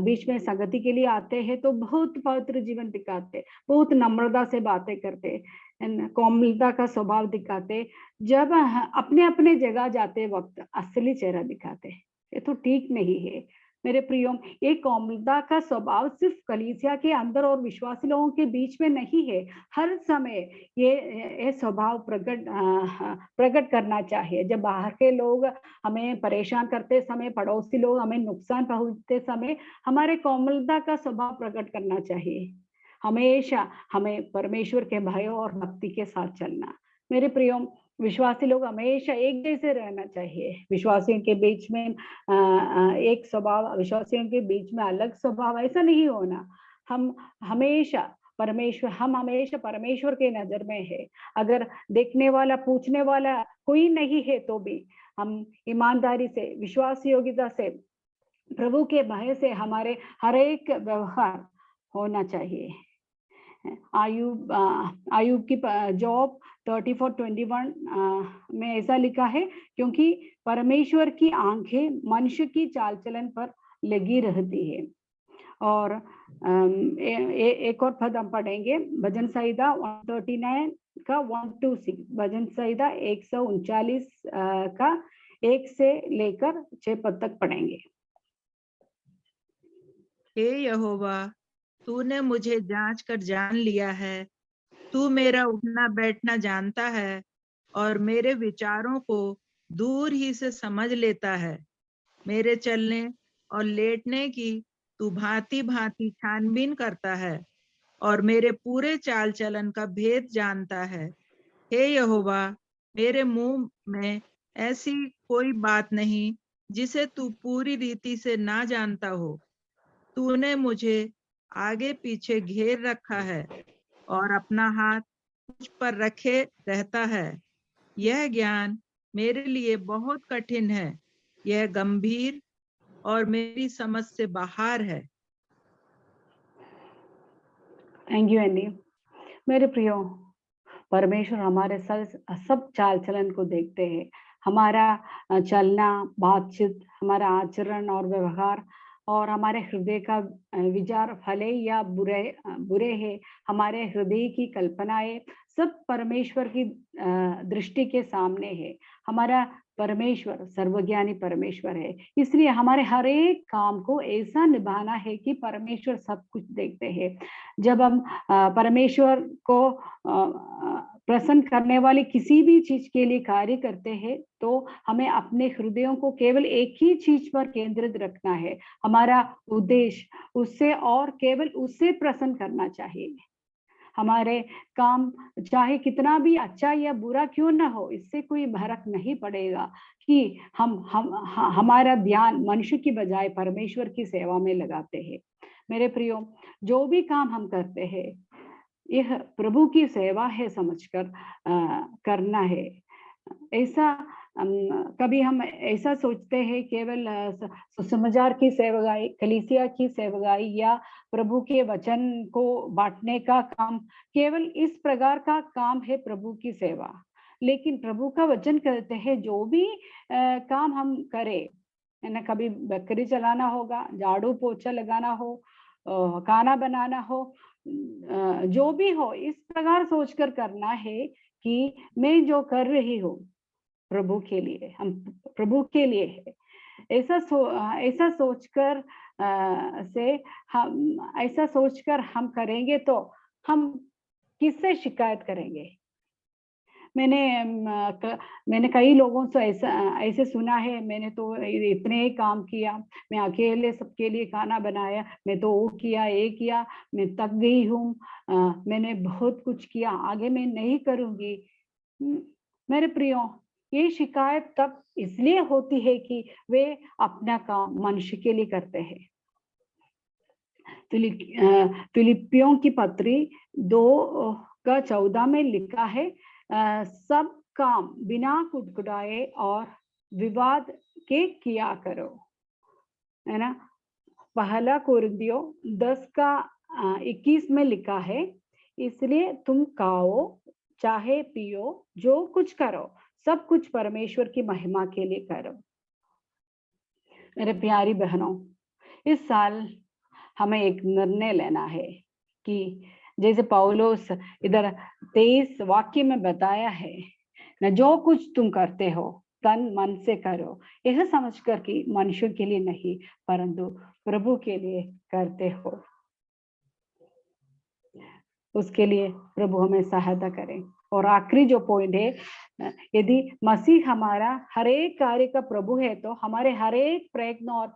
बीच में संगति के लिए आते हैं, तो बहुत पवित्र जीवन दिखाते, बहुत नम्रता से बातें करते, कोमलता का स्वभाव दिखाते। जब अपने अपने जगह जाते वक्त असली चेहरा दिखाते, ये तो ठीक नहीं है मेरे प्रियो। ये कोमलता का स्वभाव सिर्फ कलीसिया के अंदर और विश्वासी लोगों के बीच में नहीं है, हर समय ये स्वभाव प्रकट करना चाहिए। जब बाहर के लोग हमें परेशान करते समय, पड़ोसी लोग हमें नुकसान पहुंचते समय, हमारे कोमलता का स्वभाव प्रकट करना चाहिए। हमेशा हमें परमेश्वर के भय और भक्ति के साथ चलना। मेरे प्रियो, विश्वासी लोग हमेशा एक जैसे रहना चाहिए। विश्वासियों के बीच में एक स्वभाव, विश्वासियों के बीच में अलग स्वभाव, ऐसा नहीं होना। हम हमेशा परमेश्वर के नजर में है। अगर देखने वाला, पूछने वाला कोई नहीं है तो भी हम ईमानदारी से, विश्वास योग्यता से, प्रभु के भय से हमारे हर एक व्यवहार होना चाहिए। आयुब की जॉब 34:21 में ऐसा लिखा है, क्योंकि परमेश्वर की आंखें मनुष्य की चाल चलन पर लगी रहती है। और एक और पद हम पढ़ेंगे, भजन संहिता 139 का 1-6, भजन संहिता 139 का 1 से लेकर 6 पद तक पढ़ेंगे। हे यहोवा, तूने मुझे जांच कर जान लिया है, तू मेरा उठना बैठना जानता है और मेरे विचारों को दूर ही से समझ लेता है। मेरे चलने और लेटने की तू भांति भांति छानबीन करता है और मेरे पूरे चाल चलन का भेद जानता है। हे यहोवा, मेरे मुंह में ऐसी कोई बात नहीं जिसे तू पूरी रीति से ना जानता हो। तूने मुझे आगे पीछे घेर रखा है और अपना हाथ मुझ पर रखे रहता है। यह ज्ञान मेरे लिए बहुत कठिन है, यह गंभीर और मेरी समझ से बाहर है। Thank you Andy. मेरे प्रियो, परमेश्वर हमारे सब चाल चलन को देखते हैं। हमारा चलना, बातचीत, हमारा आचरण और व्यवहार और हमारे हृदय का विचार भले या बुरे है, हमारे हृदय की कल्पनाएं सब परमेश्वर की दृष्टि के सामने है। हमारा परमेश्वर सर्वज्ञानी परमेश्वर है, इसलिए हमारे हर एक काम को ऐसा निभाना है कि परमेश्वर सब कुछ देखते हैं। जब हम परमेश्वर को प्रसन्न करने वाली किसी भी चीज के लिए कार्य करते हैं, तो हमें अपने हृदयों को केवल एक ही चीज पर केंद्रित रखना है। हमारा उद्देश्य उससे और केवल उससे प्रसन्न करना चाहिए। हमारे काम चाहे कितना भी अच्छा या बुरा क्यों ना हो, इससे कोई फर्क नहीं पड़ेगा कि हमारा ध्यान मनुष्य की बजाय परमेश्वर की सेवा में लगाते हैं। मेरे प्रियो, जो भी काम हम करते हैं, यह प्रभु की सेवा है समझकर करना है। ऐसा कभी हम ऐसा सोचते हैं केवल सुसमाचार की सेवकाई, कलीसिया की सेवकाई या प्रभु के वचन को बांटने का काम, केवल इस प्रकार का काम है प्रभु की सेवा। लेकिन प्रभु का वचन कहते हैं जो भी काम हम करें, ना कभी बकरी चलाना होगा, झाड़ू पोछा लगाना हो, खाना बनाना हो, जो भी हो, इस प्रकार सोचकर करना है कि मैं जो कर रही हूँ प्रभु के लिए, हम प्रभु के लिए है। ऐसा सोचकर हम करेंगे तो हम किससे शिकायत करेंगे? मैंने कई लोगों से ऐसे सुना है, मैंने तो इतने ही काम किया, मैं अकेले सबके लिए खाना बनाया, मैं तो वो किया, ये किया, मैं थक गई हूँ, मैंने बहुत कुछ किया, आगे मैं नहीं करूँगी। मेरे प्रियो, ये शिकायत तब इसलिए होती है कि वे अपना काम मनुष्य के लिए करते हैं। फिलिपियों की पत्री 2:14 में लिखा है, सब काम बिना कुटकुटाए और विवाद के किया करो, है ना। पहला कोरिन्थियों 10:21 में लिखा है, इसलिए तुम खाओ चाहे पियो, जो कुछ करो सब कुछ परमेश्वर की महिमा के लिए करो। मेरे प्यारी बहनों, इस साल हमें एक निर्णय लेना है कि जैसे पौलुस इधर 23 वाक्य में बताया है न, जो कुछ तुम करते हो तन मन से करो, यह समझकर कि मनुष्यों के लिए नहीं परंतु प्रभु के लिए करते हो। उसके लिए प्रभु हमें सहायता करें। और आखिरी जो पॉइंट है, यदि मसीह हमारा हर एक कार्य का प्रभु है तो हमारे हर एक प्रयत्न और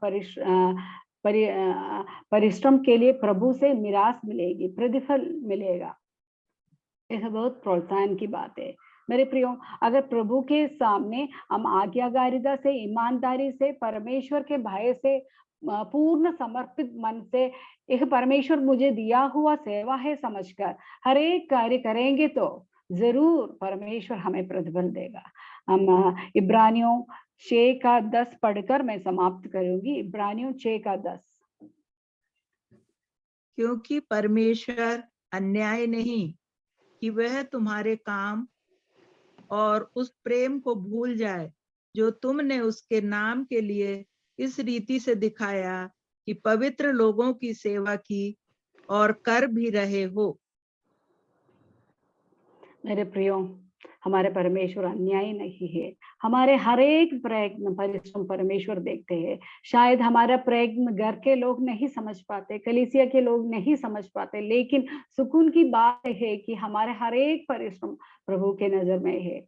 परिश्रम के लिए प्रभु से मिरास मिलेगी, प्रतिफल मिलेगा। यह बहुत प्रोत्साहन की बात है मेरे प्रियो। अगर प्रभु के सामने हम आज्ञाकारिता से, ईमानदारी से, परमेश्वर के भय से, पूर्ण समर्पित मन से, यह परमेश्वर मुझे दिया हुआ सेवा है समझकर हर एक कार्य करेंगे तो जरूर परमेश्वर हमें प्रतिफल देगा। हम इब्रानियों 6:10 पढ़कर मैं समाप्त करूंगी। इब्रानियों 6:10। क्योंकि परमेश्वर अन्याय नहीं कि वह तुम्हारे काम और उस प्रेम को भूल जाए जो तुमने उसके नाम के लिए इस रीति से दिखाया कि पवित्र लोगों की सेवा की और कर भी रहे हो। मेरे प्रियो, हमारे परमेश्वर अन्यायी नहीं है। हमारे हर एक प्रयत्न परिश्रम परमेश्वर देखते हैं। शायद हमारा प्रयत्न घर के लोग नहीं समझ पाते, कलीसिया के लोग नहीं समझ पाते, लेकिन सुकून की बात है कि हमारे हर एक परिश्रम प्रभु के नजर में है।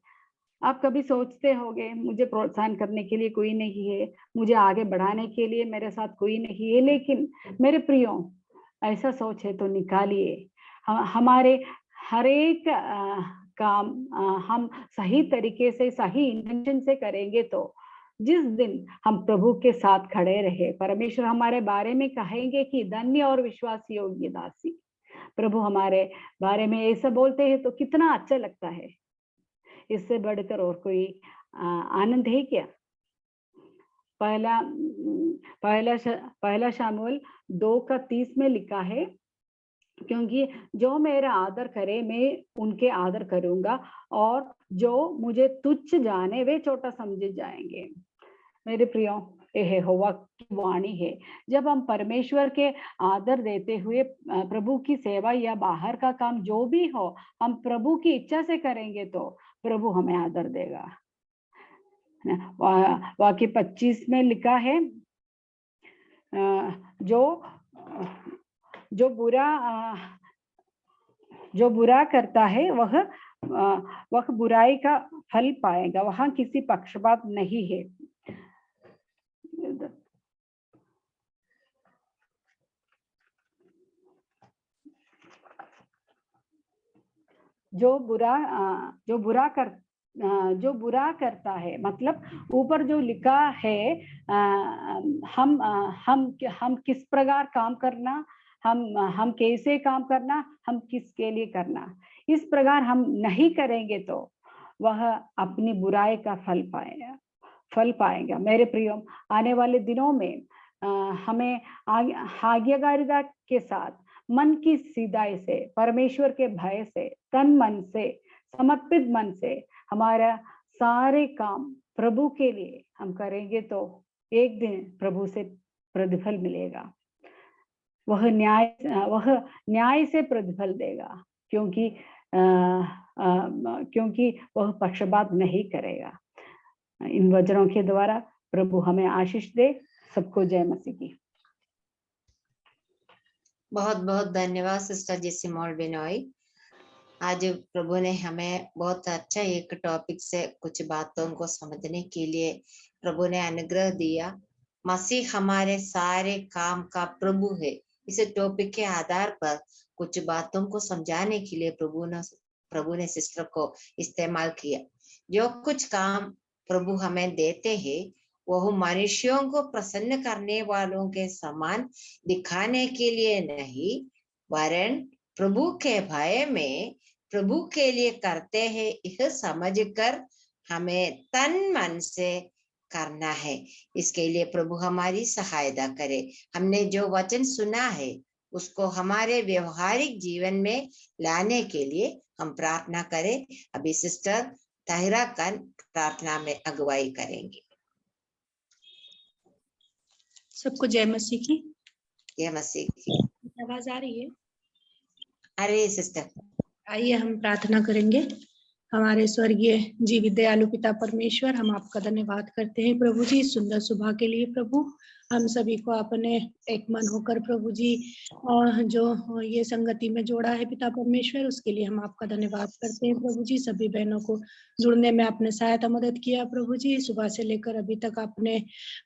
आप कभी सोचते होंगे मुझे प्रोत्साहन करने के लिए कोई नहीं है, मुझे आगे बढ़ाने के लिए मेरे साथ कोई नहीं है, लेकिन मेरे प्रियो ऐसा सोच है तो निकालिए। हमारे हर एक काम हम सही तरीके से, सही इंटेंशन से करेंगे तो जिस दिन हम प्रभु के साथ खड़े रहे, परमेश्वर हमारे बारे में कहेंगे कि धन्य और विश्वास योग्य दासी। प्रभु हमारे बारे में ऐसा बोलते हैं तो कितना अच्छा लगता है। इससे बढ़कर और कोई आनंद है क्या? पहला शमूएल 2:30 में लिखा है, क्योंकि जो मेरा आदर करे मैं उनके आदर करूंगा और जो मुझे तुच्छ जाने वे छोटा समझे जाएंगे। मेरे प्रियो, यह यहोवा की वाणी है। जब हम परमेश्वर के आदर देते हुए प्रभु की सेवा या बाहर का काम जो भी हो हम प्रभु की इच्छा से करेंगे तो प्रभु हमें आदर देगा। वाक्य 25 में लिखा है, जो बुरा करता है वह बुराई का फल पाएगा। वहां किसी पक्षपात नहीं है। जो बुरा करता है, मतलब ऊपर जो लिखा है हम किस प्रकार काम करना, हम कैसे काम करना, हम किसके लिए करना, इस प्रकार हम नहीं करेंगे तो वह अपनी बुराई का फल पाएगा। मेरे प्रियो, आने वाले दिनों में हमें आज्ञाकारिता के साथ मन की सीधाई से, परमेश्वर के भय से, तन मन से, समर्पित मन से हमारा सारे काम प्रभु के लिए हम करेंगे तो एक दिन प्रभु से प्रतिफल मिलेगा। वह न्याय से प्रतिफल देगा, क्योंकि वह पक्षपात नहीं करेगा। इन वचनों के द्वारा प्रभु हमें आशीष दे। सबको जय मसीह की। बहुत बहुत धन्यवाद सिस्टर जेसिमोल बिनोई। आज प्रभु ने हमें बहुत अच्छा एक टॉपिक से कुछ बातों को समझने के लिए प्रभु ने अनुग्रह दिया। मसीह हमारे सारे काम का प्रभु है। इस टॉपिक के आधार पर कुछ बातों को समझाने के लिए प्रभु ने सिस्टर को इस्तेमाल किया। जो कुछ काम प्रभु हमें देते हैं वह मनुष्यों को प्रसन्न करने वालों के समान दिखाने के लिए नहीं, वरन प्रभु के भय में प्रभु के लिए करते हैं, यह समझकर हमें तन मन से करना है। इसके लिए प्रभु हमारी सहायता करे। हमने जो वचन सुना है उसको हमारे व्यवहारिक जीवन में लाने के लिए हम प्रार्थना करें। अभी सिस्टर ताहिरा खान प्रार्थना में अगुवाई करेंगे। सबको जय मसीह की। जय मसीह की। आवाज आ रही है? अरे सिस्टर, आइए हम प्रार्थना करेंगे। हमारे स्वर्गीय जीवित दयालु पिता परमेश्वर, हम आपका धन्यवाद करते हैं प्रभु जी सुंदर सुबह के लिए। प्रभु हम सभी को आपने एक मन होकर प्रभु जी जो ये संगति में जोड़ा है पिता परमेश्वर, उसके लिए हम आपका धन्यवाद करते हैं प्रभु जी। सभी बहनों को जुड़ने में आपने सहायता मदद किया प्रभु जी। सुबह से लेकर अभी तक आपने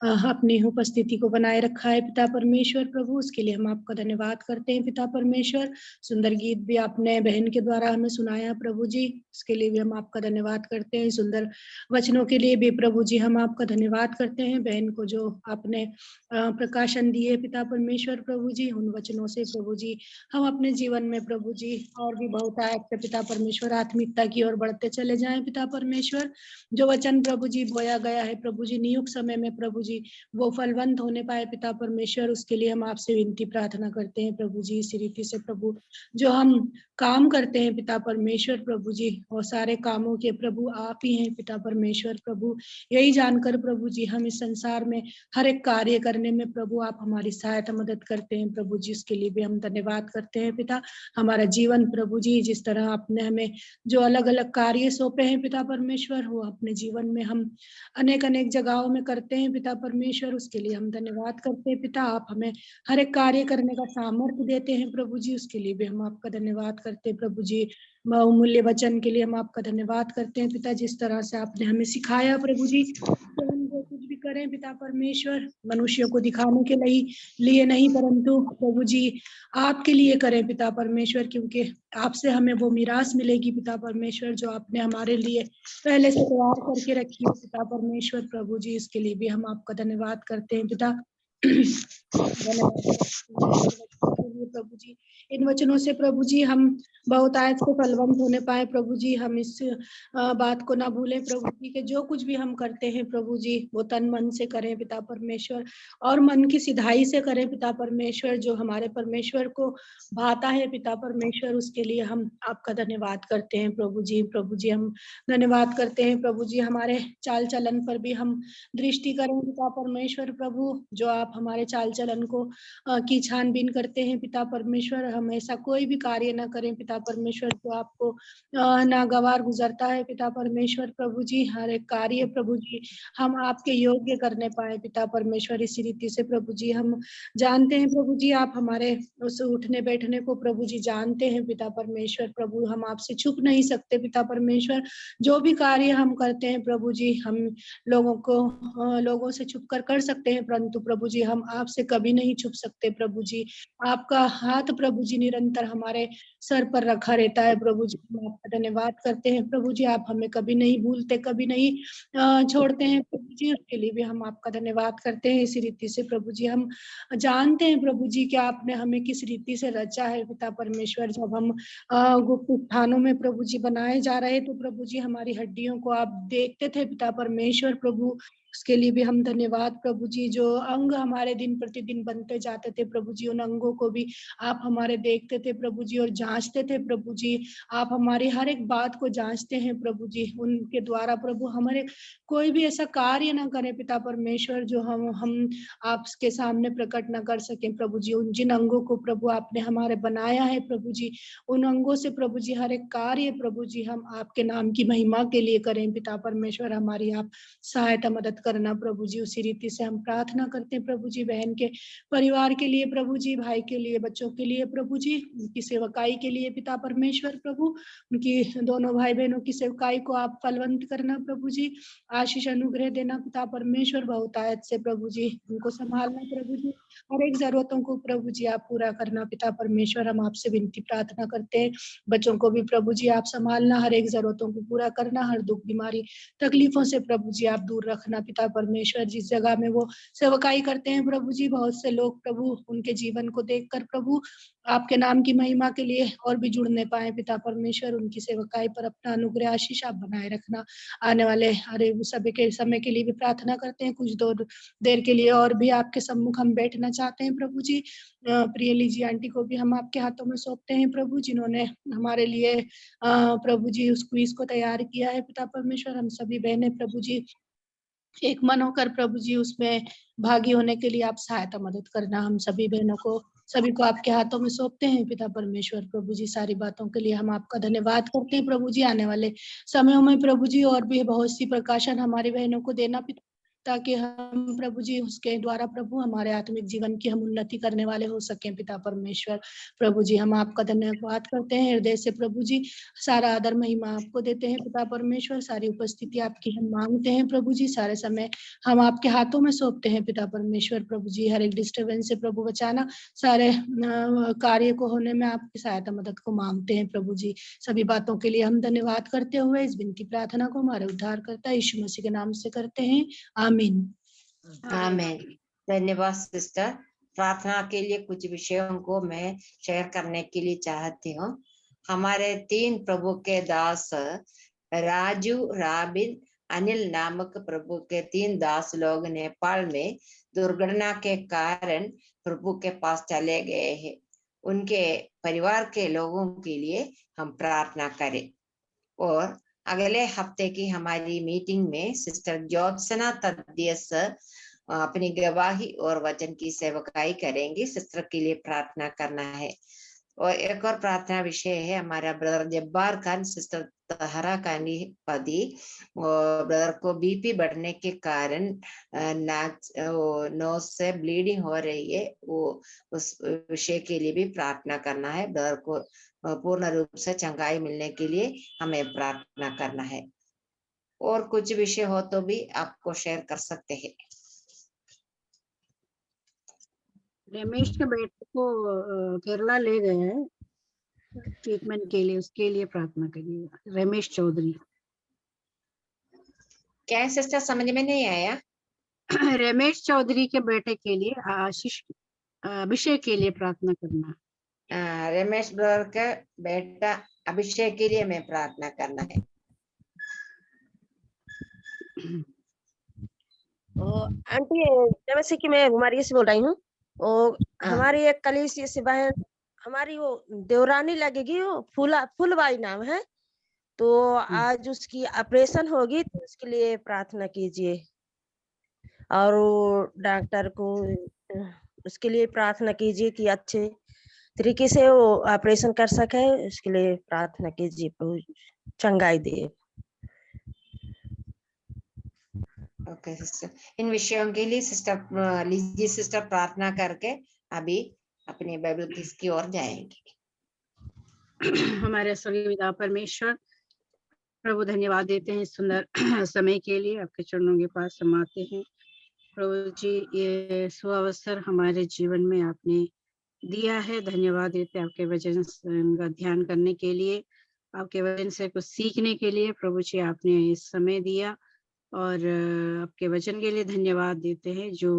अपनी उपस्थिति को बनाए रखा है पिता परमेश्वर प्रभु, उसके लिए हम आपका धन्यवाद करते हैं पिता परमेश्वर। सुंदर गीत भी आपने बहन के द्वारा हमें सुनाया प्रभु जी, उसके लिए भी हम आपका धन्यवाद करते हैं। सुंदर वचनों के लिए भी प्रभु जी हम आपका धन्यवाद करते हैं। बहन को जो आपने प्रकाशन दिए पिता परमेश्वर प्रभु जी, उन वचनों से प्रभु जी हम अपने जीवन में प्रभु जी और भी बहुत आयत पिता परमेश्वर आत्मिकता की ओर बढ़ते चले जाएं पिता परमेश्वर। जो वचन प्रभु जी बोया गया है प्रभु जी नियुक्त समय में प्रभु जी वो फलवंत होने पाए पिता परमेश्वर, उसके लिए हम आपसे विनती प्रार्थना करते हैं प्रभु जी। इसी रीति से प्रभु जो हम काम करते हैं पिता परमेश्वर प्रभु जी, और सारे कामों के प्रभु आप ही हैं पिता परमेश्वर प्रभु। यही जानकर प्रभु जी हम इस संसार में हर एक कार्य करने में प्रभु आप हमारी सहायता मदद करते हैं प्रभु जी, इसके लिए भी हम धन्यवाद करते हैं पिता। हमारा जीवन प्रभु जी जिस तरह आपने हमें जो अलग अलग कार्य सौंपे हैं पिता परमेश्वर, वो अपने जीवन में हम अनेक अनेक जगहों में करते हैं पिता परमेश्वर, उसके लिए हम धन्यवाद करते हैं पिता। आप हमें हर एक कार्य करने का सामर्थ्य देते हैं प्रभु जी, उसके लिए भी हम आपका धन्यवाद करते हैं प्रभु जी। बहुमूल्य वचन के लिए हम आपका धन्यवाद करते हैं पिता। जिस तरह से आपने हमें सिखाया प्रभु जी, तो हम जो कुछ भी करें पिता परमेश्वर मनुष्यों को दिखाने के लिए नहीं, परंतु प्रभु जी आपके लिए करें पिता परमेश्वर, क्योंकि आपसे हमें वो मीरास मिलेगी पिता परमेश्वर जो आपने हमारे लिए पहले से तैयार करके रखी है पिता परमेश्वर प्रभु जी। इसके लिए भी हम आपका धन्यवाद करते हैं पिता। प्रभु जी इन वचनों से प्रभु जी हम बहुत आयत को फलवंत होने पाए प्रभु जी। हम इस बात को ना भूलें प्रभु जी कि जो कुछ भी हम करते हैं प्रभु जी वो तन मन से करें पिता परमेश्वर, और मन की सिधाई से करें पिता परमेश्वर, जो हमारे परमेश्वर को भाता है पिता परमेश्वर, उसके लिए हम आपका धन्यवाद करते हैं प्रभु जी। प्रभु जी हम धन्यवाद करते हैं प्रभु जी, हमारे चाल चलन पर भी हम दृष्टि करें पिता परमेश्वर प्रभु, जो आप हमारे चाल चलन को की छानबीन करते हैं पिता परमेश्वर। हम ऐसा कोई भी कार्य ना करें पिता परमेश्वर जो आपको नागवार गुजरता है पिता परमेश्वर प्रभु जी। हर एक कार्य प्रभु जी हम आपके योग्य करने पाए पिता परमेश्वर। इसी रीति से प्रभु जी हम जानते हैं प्रभु जी आप हमारे उस उठने बैठने को प्रभु जी जानते हैं पिता परमेश्वर प्रभु, हम आपसे छुप नहीं सकते पिता परमेश्वर। जो भी कार्य हम करते हैं प्रभु जी हम लोगों से छुप कर सकते हैं, परंतु प्रभु जी हम आपसे कभी नहीं छुप सकते प्रभु जी। आपका हाथ प्रभु जी निरंतर हमारे सर पर रखा रहता है प्रभु जी। हम आपका धन्यवाद करते हैं प्रभु जी, आप हमें कभी नहीं भूलते कभी नहीं छोड़ते हैं प्रभु जी, उसके लिए भी हम आपका धन्यवाद करते हैं। इसी रीति से प्रभु जी हम जानते हैं प्रभु जी कि आपने हमें किस रीति से रचा है पिता परमेश्वर। जब हम गुप्त स्थानों में प्रभु जी बनाए जा रहे तो प्रभु जी हमारी हड्डियों को आप देखते थे पिता परमेश्वर प्रभु, उसके लिए भी हम धन्यवाद प्रभु जी। जो अंग हमारे दिन प्रतिदिन बनते जाते थे प्रभु जी, उन अंगों को भी आप हमारे देखते थे प्रभु जी और जांचते थे प्रभु जी। आप हमारी हर एक बात को जांचते हैं प्रभु जी, उनके द्वारा प्रभु हमारे कोई भी ऐसा कार्य ना करें पिता परमेश्वर जो हम आपके सामने प्रकट ना कर सकें प्रभु जी। उन जिन अंगों को प्रभु आपने हमारे बनाया है प्रभु जी, उन अंगों से प्रभु जी हर एक कार्य प्रभु जी हम आपके नाम की महिमा के लिए करें पिता परमेश्वर। हमारी आप सहायता मदद करना प्रभु जी। उसी रीति से हम प्रार्थना करते हैं प्रभु जी बहन के परिवार के लिए प्रभु जी, भाई के लिए, बच्चों के लिए प्रभु जी, उनकी सेवकाई के लिए पिता परमेश्वर प्रभु। उनकी दोनों भाई बहनों की सेवकाई को आप फलवंत करना प्रभु जी, आशीष अनुग्रह देना पिता परमेश्वर। बहुतायत से प्रभु जी उनको संभालना प्रभु जी, हर एक जरूरतों को प्रभु जी आप पूरा करना पिता परमेश्वर। हम आपसे विनती प्रार्थना करते हैं बच्चों को भी प्रभु जी आप संभालना, हर एक जरूरतों को पूरा करना, हर दुख बीमारी तकलीफों से प्रभु जी आप दूर रखना पिता परमेश्वर। जिस जगह में वो सेवकाई करते हैं प्रभु जी, बहुत से लोग प्रभु उनके जीवन को देखकर प्रभु आपके नाम की महिमा के लिए और भी जुड़ने पाए पिता परमेश्वर। उनकी सेवकाई पर अपना अनुग्रह आशीष आप बनाए रखना। आने वाले हरे सभी के समय के लिए भी प्रार्थना करते हैं। कुछ देर के लिए और भी आपके सम्मुख हम बैठना चाहते हैं प्रभु जी। प्रिय लीजी आंटी को भी हम आपके हाथों में सौंपते हैं प्रभु, जिन्होंने हमारे लिए प्रभु जी उस क्विज को तैयार किया है पिता परमेश्वर। हम सभी बहनें प्रभु जी एक मन होकर प्रभु जी उसमें भागी होने के लिए आप सहायता मदद करना। हम सभी बहनों को, सभी को आपके हाथों में सौंपते हैं पिता परमेश्वर। प्रभु जी सारी बातों के लिए हम आपका धन्यवाद करते हैं प्रभु जी। आने वाले समयों में प्रभु जी और भी बहुत सी प्रकाशन हमारी बहनों को देना पिता, ताकि हम प्रभु जी उसके द्वारा प्रभु हमारे आत्मिक जीवन की हम उन्नति करने वाले हो सकें पिता परमेश्वर। प्रभु जी हम आपका धन्यवाद करते हैं हृदय से प्रभु जी। सारा आदर महिमा आपको देते हैं पिता परमेश्वर। सारी उपस्थिति आपकी हम मांगते हैं प्रभु जी। सारे समय हम आपके हाथों में सौंपते हैं पिता परमेश्वर। प्रभु जी हर एक डिस्टर्बेंस से प्रभु बचाना, सारे कार्य को होने में आपकी सहायता मदद को मांगते हैं प्रभु जी। सभी बातों के लिए हम धन्यवाद करते हुए इस विनती प्रार्थना को हमारे उद्धारकर्ता यीशु मसीह के नाम से करते हैं, आमीन। आमीन। धन्यवाद सिस्टर। प्रार्थना के लिए कुछ विषयों को मैं शेयर करने के लिए चाहती हूँ। हमारे 3 प्रभु के दास राजू, राबिन, अनिल नामक प्रभु के 3 दास लोग नेपाल में दुर्घटना के कारण प्रभु के पास चले गए हैं। उनके परिवार के लोगों के लिए हम प्रार्थना करें। और अगले हफ्ते की हमारी मीटिंग में सिस्टर ज्योत्सना तद्यस अपनी गवाही और वचन की सेवकाई करेंगी। सिस्टर के लिए प्रार्थना करना है। और एक और प्रार्थना विषय है हमारा ब्रदर जब्बार खान, सिस्टर तहरा कानी पति, और ब्रदर को बीपी बढ़ने के कारण नोज से ब्लीडिंग हो रही है। वो उस विषय के लिए भी प्रार्थना करना है। ब्रदर को पूर्ण रूप से चंगाई मिलने के लिए हमें प्रार्थना करना है। और कुछ विषय हो तो भी आपको शेयर कर सकते हैं। रमेश के बेटे को केरला ले गए हैं ट्रीटमेंट के लिए, उसके लिए प्रार्थना करिए। रमेश चौधरी। क्या सिस्टर समझ में नहीं आया? रमेश चौधरी के बेटे के लिए आशीष अभिषेक के लिए प्रार्थना करना। रमेश ब्रदर का बेटा अभिषेक के लिए मैं प्रार्थना करना है। आंटी जैसे कि मैं घुमारिया से बोल रही हूँ। और हमारी एक कलीसिया से बहन, हमारी वो देवरानी लगेगी, वो फूलबाई नाम है। तो आज उसकी ऑपरेशन होगी, तो उसके लिए प्रार्थना कीजिए। और डॉक्टर को उसके लिए प्रार्थना कीजिए कि अच्छे तरीके से वो ऑपरेशन कर सके। उसके लिए प्रार्थना कीजिए, चंगाई दे। ओके सिस्टर, इन विषयों के लिए सिस्टर लीजिए सिस्टर प्रार्थना करके अभी अपने बाइबल की ओर जाएंगे। हमारे स्वर्गीय पिता परमेश्वर, प्रभु धन्यवाद देते हैं सुंदर समय के लिए। आपके चरणों के पास हम आते हैं प्रभु जी। ये सुअवसर हमारे जीवन में आपने दिया है, धन्यवाद देते हैं आपके वचन का ध्यान करने के लिए, आपके वचन से कुछ सीखने के लिए। प्रभु जी आपने इस समय दिया और आपके वचन के लिए धन्यवाद देते हैं जो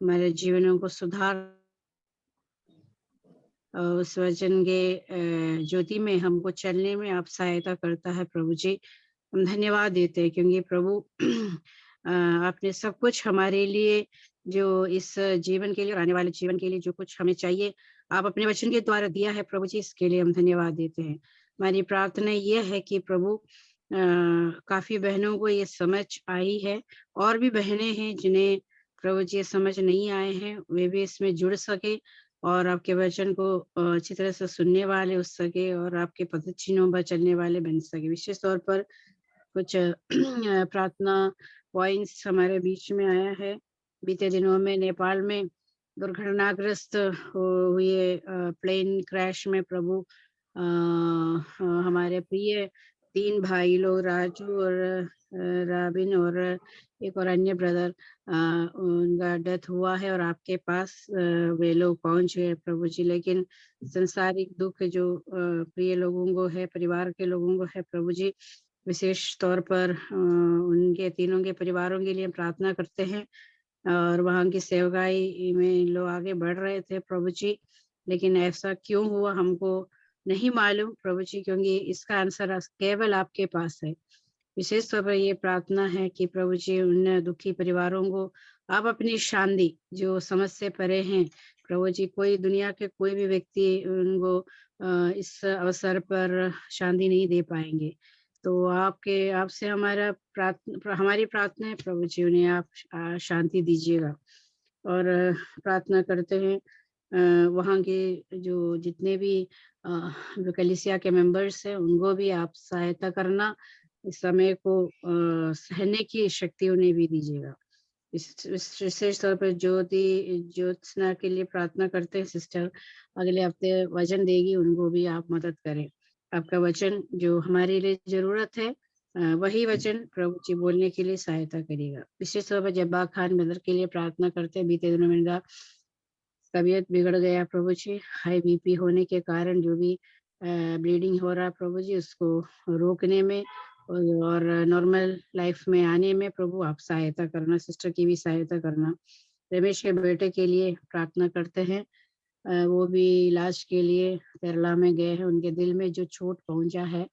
हमारे जीवनों को सुधार, उस वचन के ज्योति में हमको चलने में आप सहायता करता है। प्रभु जी हम धन्यवाद देते हैं क्योंकि प्रभु आपने सब कुछ हमारे लिए, जो इस जीवन के लिए और आने वाले जीवन के लिए जो कुछ हमें चाहिए, आप अपने वचन के द्वारा दिया है। प्रभु जी इसके लिए हम धन्यवाद देते हैं। हमारी प्रार्थना यह है कि प्रभु काफी बहनों को ये समझ आई है, और भी बहनें हैं जिन्हें प्रभु जी समझ नहीं आए हैं, वे भी इसमें जुड़ सके और आपके वचन को अच्छी तरह से सुनने वाले हो सके और आपके पद चिन्हों पर चलने वाले बन सके। विशेष तौर पर कुछ प्रार्थना पॉइंट्स हमारे बीच में आया है। बीते दिनों में नेपाल में दुर्घटनाग्रस्त हुए प्लेन क्रैश में प्रभु हमारे प्रिय 3 भाई लोग, राजू और राबिन और एक और अन्य ब्रदर, उनका डेथ हुआ है और आपके पास वे लोग पहुंच गए प्रभु जी। लेकिन संसारिक दुख जो प्रिय लोगों को है, परिवार के लोगों को है प्रभु जी, विशेष तौर पर उनके तीनों के परिवारों के लिए प्रार्थना करते हैं। और वहाँ की सेवकाई में लोग आगे बढ़ रहे थे प्रभु जी, लेकिन ऐसा क्यों हुआ हमको नहीं मालूम प्रभु जी, क्योंकि इसका आंसर केवल आपके पास है। विशेष तौर पर ये प्रार्थना है कि प्रभु जी उन दुखी परिवारों को आप अपनी शांति, जो समझ से परे हैं प्रभु जी, कोई दुनिया के कोई भी व्यक्ति उनको इस अवसर पर शांति नहीं दे पाएंगे। तो आपसे हमारी प्रार्थना है प्रभु जी, उन्हें आप शांति दीजिएगा। और प्रार्थना करते हैं वहाँ के जो जितने भी कलीसिया के मेंबर्स हैं उनको भी आप सहायता करना, इस समय को सहने की शक्ति उन्हें भी दीजिएगा। इस विशेष तौर पर ज्योत्सना के लिए प्रार्थना करते हैं। सिस्टर अगले हफ्ते वचन देगी, उनको भी आप मदद करें। आपका वचन जो हमारे लिए जरूरत है वही वचन प्रभु जी बोलने के लिए सहायता करेगा। विशेष तौर पर जब्बा खान ब्रदर के लिए प्रार्थना करते हैं। बीते दिनों में इनका तबीयत बिगड़ गया प्रभु जी, हाई बीपी होने के कारण जो भी ब्लीडिंग हो रहा प्रभु जी, उसको रोकने में और नॉर्मल लाइफ में आने में प्रभु आप सहायता करना। सिस्टर की भी सहायता करना। रमेश के बेटे के लिए प्रार्थना करते हैं, वो भी इलाज के लिए केरला में गए हैं। उनके दिल में जो चोट पहुंचा है,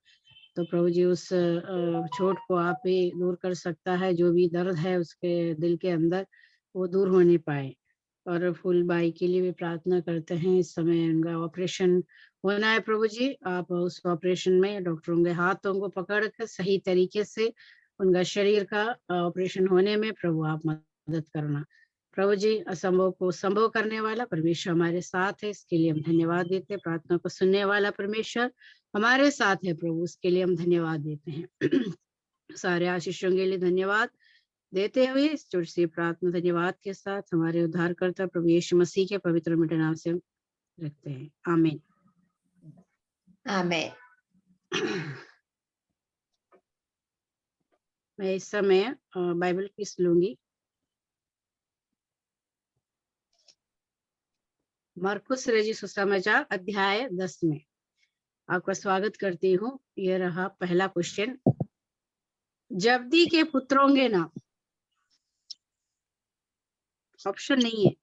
तो प्रभु जी उस चोट को आप ही दूर कर सकता है। जो भी दर्द है उसके दिल के अंदर, वो दूर होने पाए। और फूलबाई के लिए भी प्रार्थना करते हैं। इस समय उनका ऑपरेशन होना है प्रभु जी, आप उस ऑपरेशन में डॉक्टरों के हाथों को पकड़ कर सही तरीके से उनका शरीर का ऑपरेशन होने में प्रभु आप मदद करना। प्रभु जी, असंभव को संभव करने वाला परमेश्वर हमारे साथ है, इसके लिए हम धन्यवाद देते हैं। प्रार्थना को सुनने वाला परमेश्वर हमारे साथ है प्रभु, उसके लिए हम धन्यवाद देते हैं। सारे आशीषों के लिए धन्यवाद देते हुए इस छोटी सी प्रार्थना धन्यवाद के साथ हमारे उद्धारकर्ता प्रभु यीशु मसीह के पवित्र मीठे नाम से रखते हैं। आमीन। आमीन। मैं इस समय बाइबल किस लूंगी। मरकुस रचित सुसमाचार अध्याय 10 में आपका स्वागत करती हूँ। यह रहा पहला क्वेश्चन। जब्दी के पुत्रों के नाम। ऑप्शन नहीं है।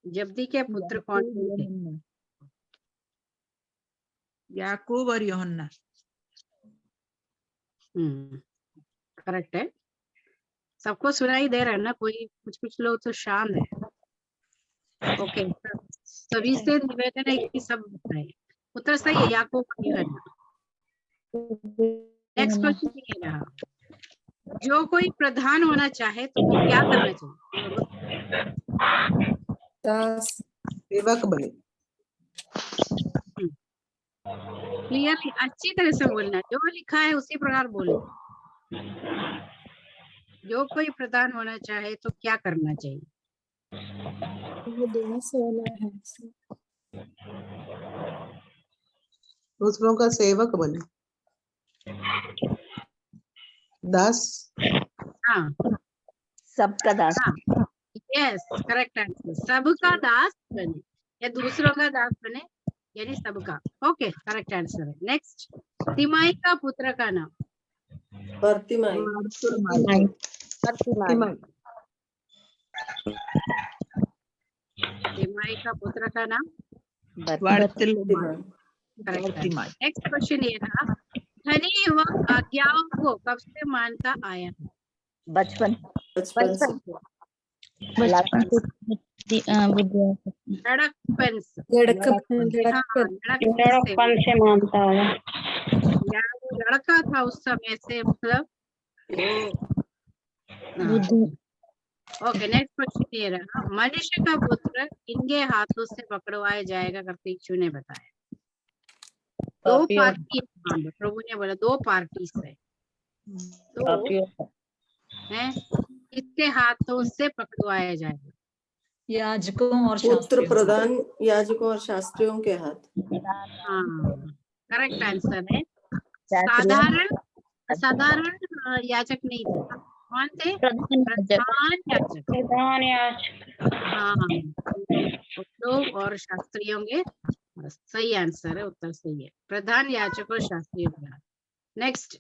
जब्दी के पुत्र कौन थे? याकूब और यूहन्ना। करेक्ट है। सबको सुनाई दे रहा है ना? कोई कुछ लोग तो शांत है। ओके, सभी से निवेदन है कि सब बताएं। उत्तर सही है, याकूब और यूहन्ना। नेक्स्ट क्वेश्चन ये रहा। जो कोई प्रधान होना चाहे तो वो क्या करना चाहिए? सेवक बने। क्लियरली अच्छी तरह से बोलना, जो लिखा है उसी प्रकार बोलो। जो कोई प्रधान होना चाहे तो क्या करना चाहिए? दूसरों का सेवक बने, दास। हाँ, सबका दास। हाँ, यस, करेक्ट आंसर। सबका दास बने या दूसरों का दास बने, यानी सबका। ओके, करेक्ट आंसर है। नेक्स्ट, तिमाई का पुत्र का नाम। तिमाई। तिमाई का पुत्र का नाम नेक्स्ट क्वेश्चन ये रहा। धनी युवक आज्ञाओं को कब से मानता आया है? बचपन लड़कपन से मानता आया। या वो लड़का था उस समय से, मतलब ओके। नेक्स्ट क्वेश्चन ये रहा। मनुष्य का पुत्र इनके हाथों से पकड़वाया जाएगा करके यीशु ने बताया। दो पार्टी, प्रभु ने बोला 2 पार्टी है, तो है इसके हाथों से पकड़वाया जाएगा। याजकों और पुत्र प्रधान याजकों और शास्त्रियों के हाथ। हाँ, करेक्ट आंसर है। साधारण याजक नहीं था। कौन थे? प्रधान याजक। हाँ, लोग और शास्त्रियों के। सही आंसर है, उत्तर सही है। प्रधान याजक और शास्त्रियों के हाथ। नेक्स्ट,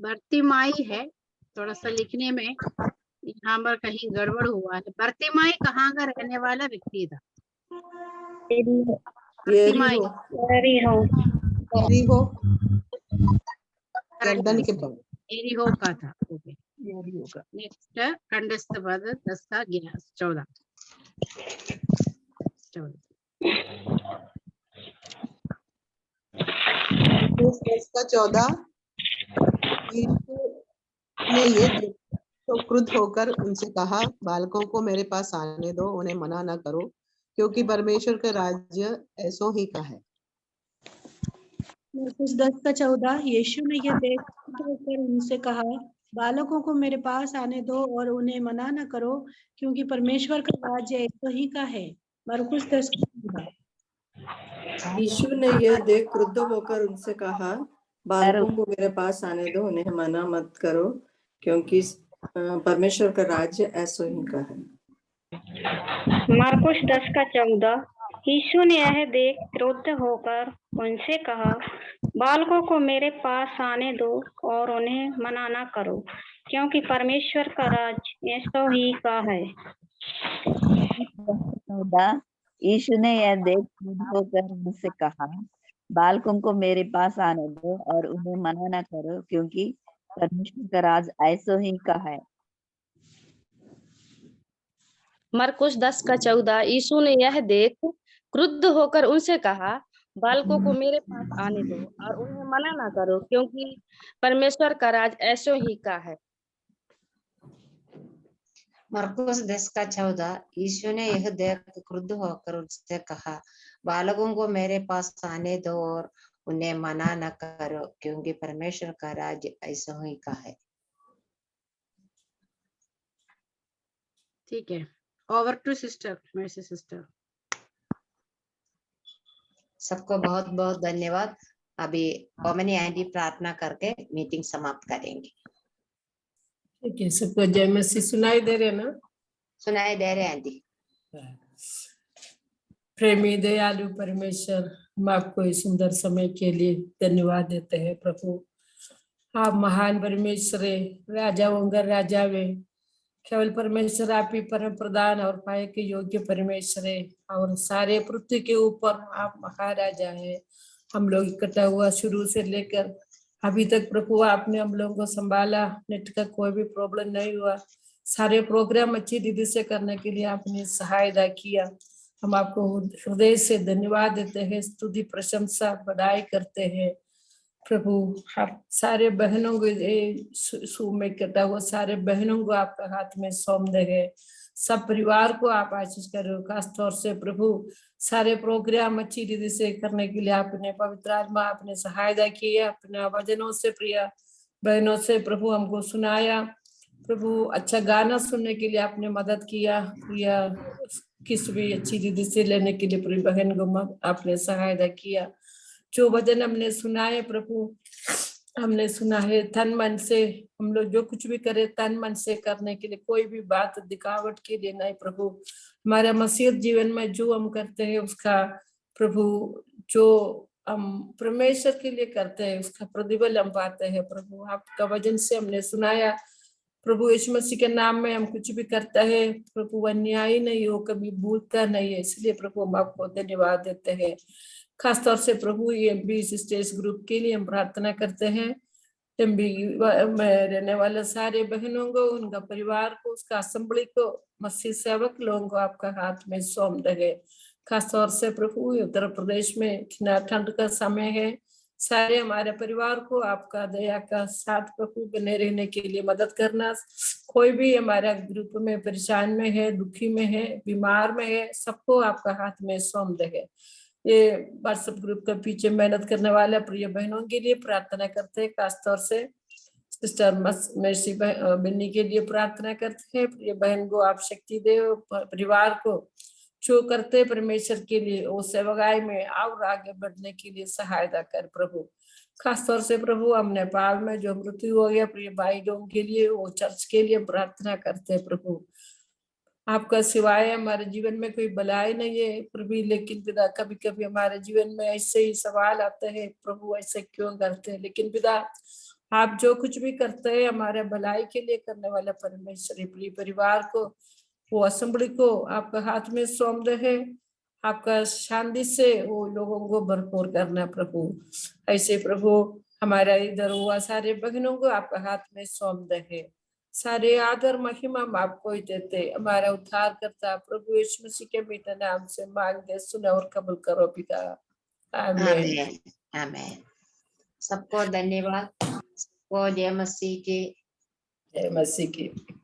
बर्तिमाई है। थोड़ा सा लिखने में यहाँ पर कहीं गड़बड़ हुआ है। बर्तिमाई कहाँ का रहने वाला व्यक्ति था? बर्तिमाई एरिहो का था। ओके, नेक्स्ट कंडस्थ पद 10 का 14। मरकुस 10:14 ने ये तो क्रुद्ध होकर उनसे कहा, बालकों को मेरे पास आने दो, उन्हें मना न करो, क्योंकि परमेश्वर का राज्य ऐसो ही का है। मरकुस 10:14 यीशु ने यह देख होकर उनसे कहा, बालकों को मेरे पास आने दो और उन्हें मना न करो, क्योंकि परमेश्वर का राज्य ऐसो ही का है। मरकुस 10:14 यीशु ने यह देख क्रुद्ध होकर उनसे कहा, बालकों को मेरे पास आने दो, उन्हें मना मत करो, क्योंकि परमेश्वर का राज्य ऐसो ही का है। मरकुस 10:14 यीशु ने यह देख क्रुद्ध होकर उनसे कहा, बालकों को मेरे पास आने दो और उन्हें मना न करो, क्योंकि परमेश्वर का राज्य ऐसो ही का है। यीशु ने यह देख क्रुद्ध होकर उनसे कहा, बालकों को मेरे पास आने दो और उन्हें मना न करो, क्योंकि परमेश्वर का राज ऐसो ही का है। मरकुस 10:14 यीशु ने यह देख क्रुद्ध होकर उनसे कहा, बालकों को मेरे पास आने दो और उन्हें मना ना करो, क्योंकि परमेश्वर का राज ऐसो ही का है। मरकुस 10:14 यीशु ने यह देख क्रुद्ध होकर उनसे कहा, बालकों को मेरे पास आने दो और उन्हें मना न करो, क्योंकि परमेश्वर का राज्य ऐसा ही का है। ठीक है, ओवर टू सिस्टर, मेरी सिस्टर। सबको बहुत बहुत धन्यवाद। अभी ओमनी आंटी प्रार्थना करके मीटिंग समाप्त करेंगे। ठीक है, सबको जय मसीह सुनाई दे रहे ना? सुनाई दे रहे आंटी। प्रेमी दयालु परमेश्वर, हम आपको इस सुंदर समय के लिए धन्यवाद देते हैं प्रभु। आप महान परमेश्वर है, राजाओं का राजा है, केवल परमेश्वर आप ही परम प्रधान और पाए के योग्य परमेश्वर है, और सारे पृथ्वी के ऊपर आप महाराजा है। हम लोग इकट्ठा हुआ शुरू से लेकर अभी तक प्रभु आपने हम लोगों को संभाला, नेट का कोई भी प्रॉब्लम नहीं हुआ, सारे प्रोग्राम अच्छी रीति से करने के लिए आपने सहायता किया। हम आपको हृदय से धन्यवाद देते हैं, स्तुति प्रशंसा बड़ाई करते हैं प्रभु। आप सारे बहनों को में इकट्ठा हुआ सारे बहनों को आपका हाथ में सौंप देंगे, सब परिवार को आप आशीष करो। खास तौर से प्रभु सारे प्रोग्राम अच्छी रीति से करने के लिए आपने पवित्र आत्मा आपने सहायता की है, अपने वचनों से प्रिय बहनों से प्रभु हमको सुनाया प्रभु। अच्छा गाना सुनने के लिए आपने मदद किया, या किस भी अच्छी रीति से लेने के लिए पूरी बहन को आपने सहायता किया। जो वचन हमने सुना है प्रभु, हमने सुना है तन मन से, हम लोग जो कुछ भी करें तन मन से करने के लिए, कोई भी बात दिखावट के लिए नहीं प्रभु। हमारे मसीह जीवन में जो हम करते हैं उसका प्रभु, जो हम परमेश्वर के लिए करते हैं उसका प्रतिफल हम पाते हैं प्रभु। आपका वचन से हमने सुनाया प्रभु, यीशु मसीह के नाम में हम कुछ भी करता है प्रभु अन्याय नहीं हो, कभी भूलता नहीं है, इसलिए प्रभु हम आपको धन्यवाद देते हैं। खासतौर से प्रभु एमबी स्टेज ग्रुप के लिए हम प्रार्थना करते हैं। एमबी में रहने वाले सारे बहनों को, उनका परिवार को, उसका असेंबली को, मसीह सेवक लोगों को आपका हाथ में सौंप देंगे। खासतौर से प्रभु उत्तर प्रदेश में ठंड का समय है, सारे हमारे परिवार को आपका दया का साथ प्रभु बने रहने के लिए मदद करना। कोई भी हमारा ग्रुप में परेशान में है, दुखी में है, बीमार में है, सबको आपका हाथ में सौंप देंगे। ये व्हाट्सएप ग्रुप के पीछे मेहनत करने वाले प्रिय बहनों के लिए प्रार्थना करते हैं। खासतौर से सिस्टर मेर्सी बन्नी के लिए प्रार्थना करते हैं। प्रिय बहन को आप शक्ति दे, परिवार को जो करते परमेश्वर के लिए वो सेवकाई में और आगे बढ़ने के लिए सहायता कर प्रभु। खासतौर से प्रभु हम नेपाल में जो मृत्यु हो गया प्रिय भाई लोगों के लिए, वो चर्च के लिए प्रार्थना करते हैं प्रभु। आपका सिवाय हमारे जीवन में कोई भलाई नहीं है प्रभु, लेकिन पिता कभी कभी हमारे जीवन में ऐसे ही सवाल आते हैं प्रभु ऐसे क्यों करते हैं, लेकिन पिता आप जो कुछ भी करते हैं हमारे भलाई के लिए करने वाला परमेश्वर प्रिय परिवार को, वो असेंबली को आपका हाथ में सौंप दे है। आपका शांति से वो लोगों को भरपूर करना प्रभु। ऐसे प्रभु हमारा इधर हुआ सारे बहनों को आपका हाथ में सौंप दे है। सारे आदर महिमा हम आपको ही देते, हमारा उद्धार करता प्रभु यीशु मसीह के मीठे नाम से मांगते, सुनो और कबूल करो पिता, आमीन। आमीन। सबको धन्यवाद। सबको जय मसीह की। जय मसीह की।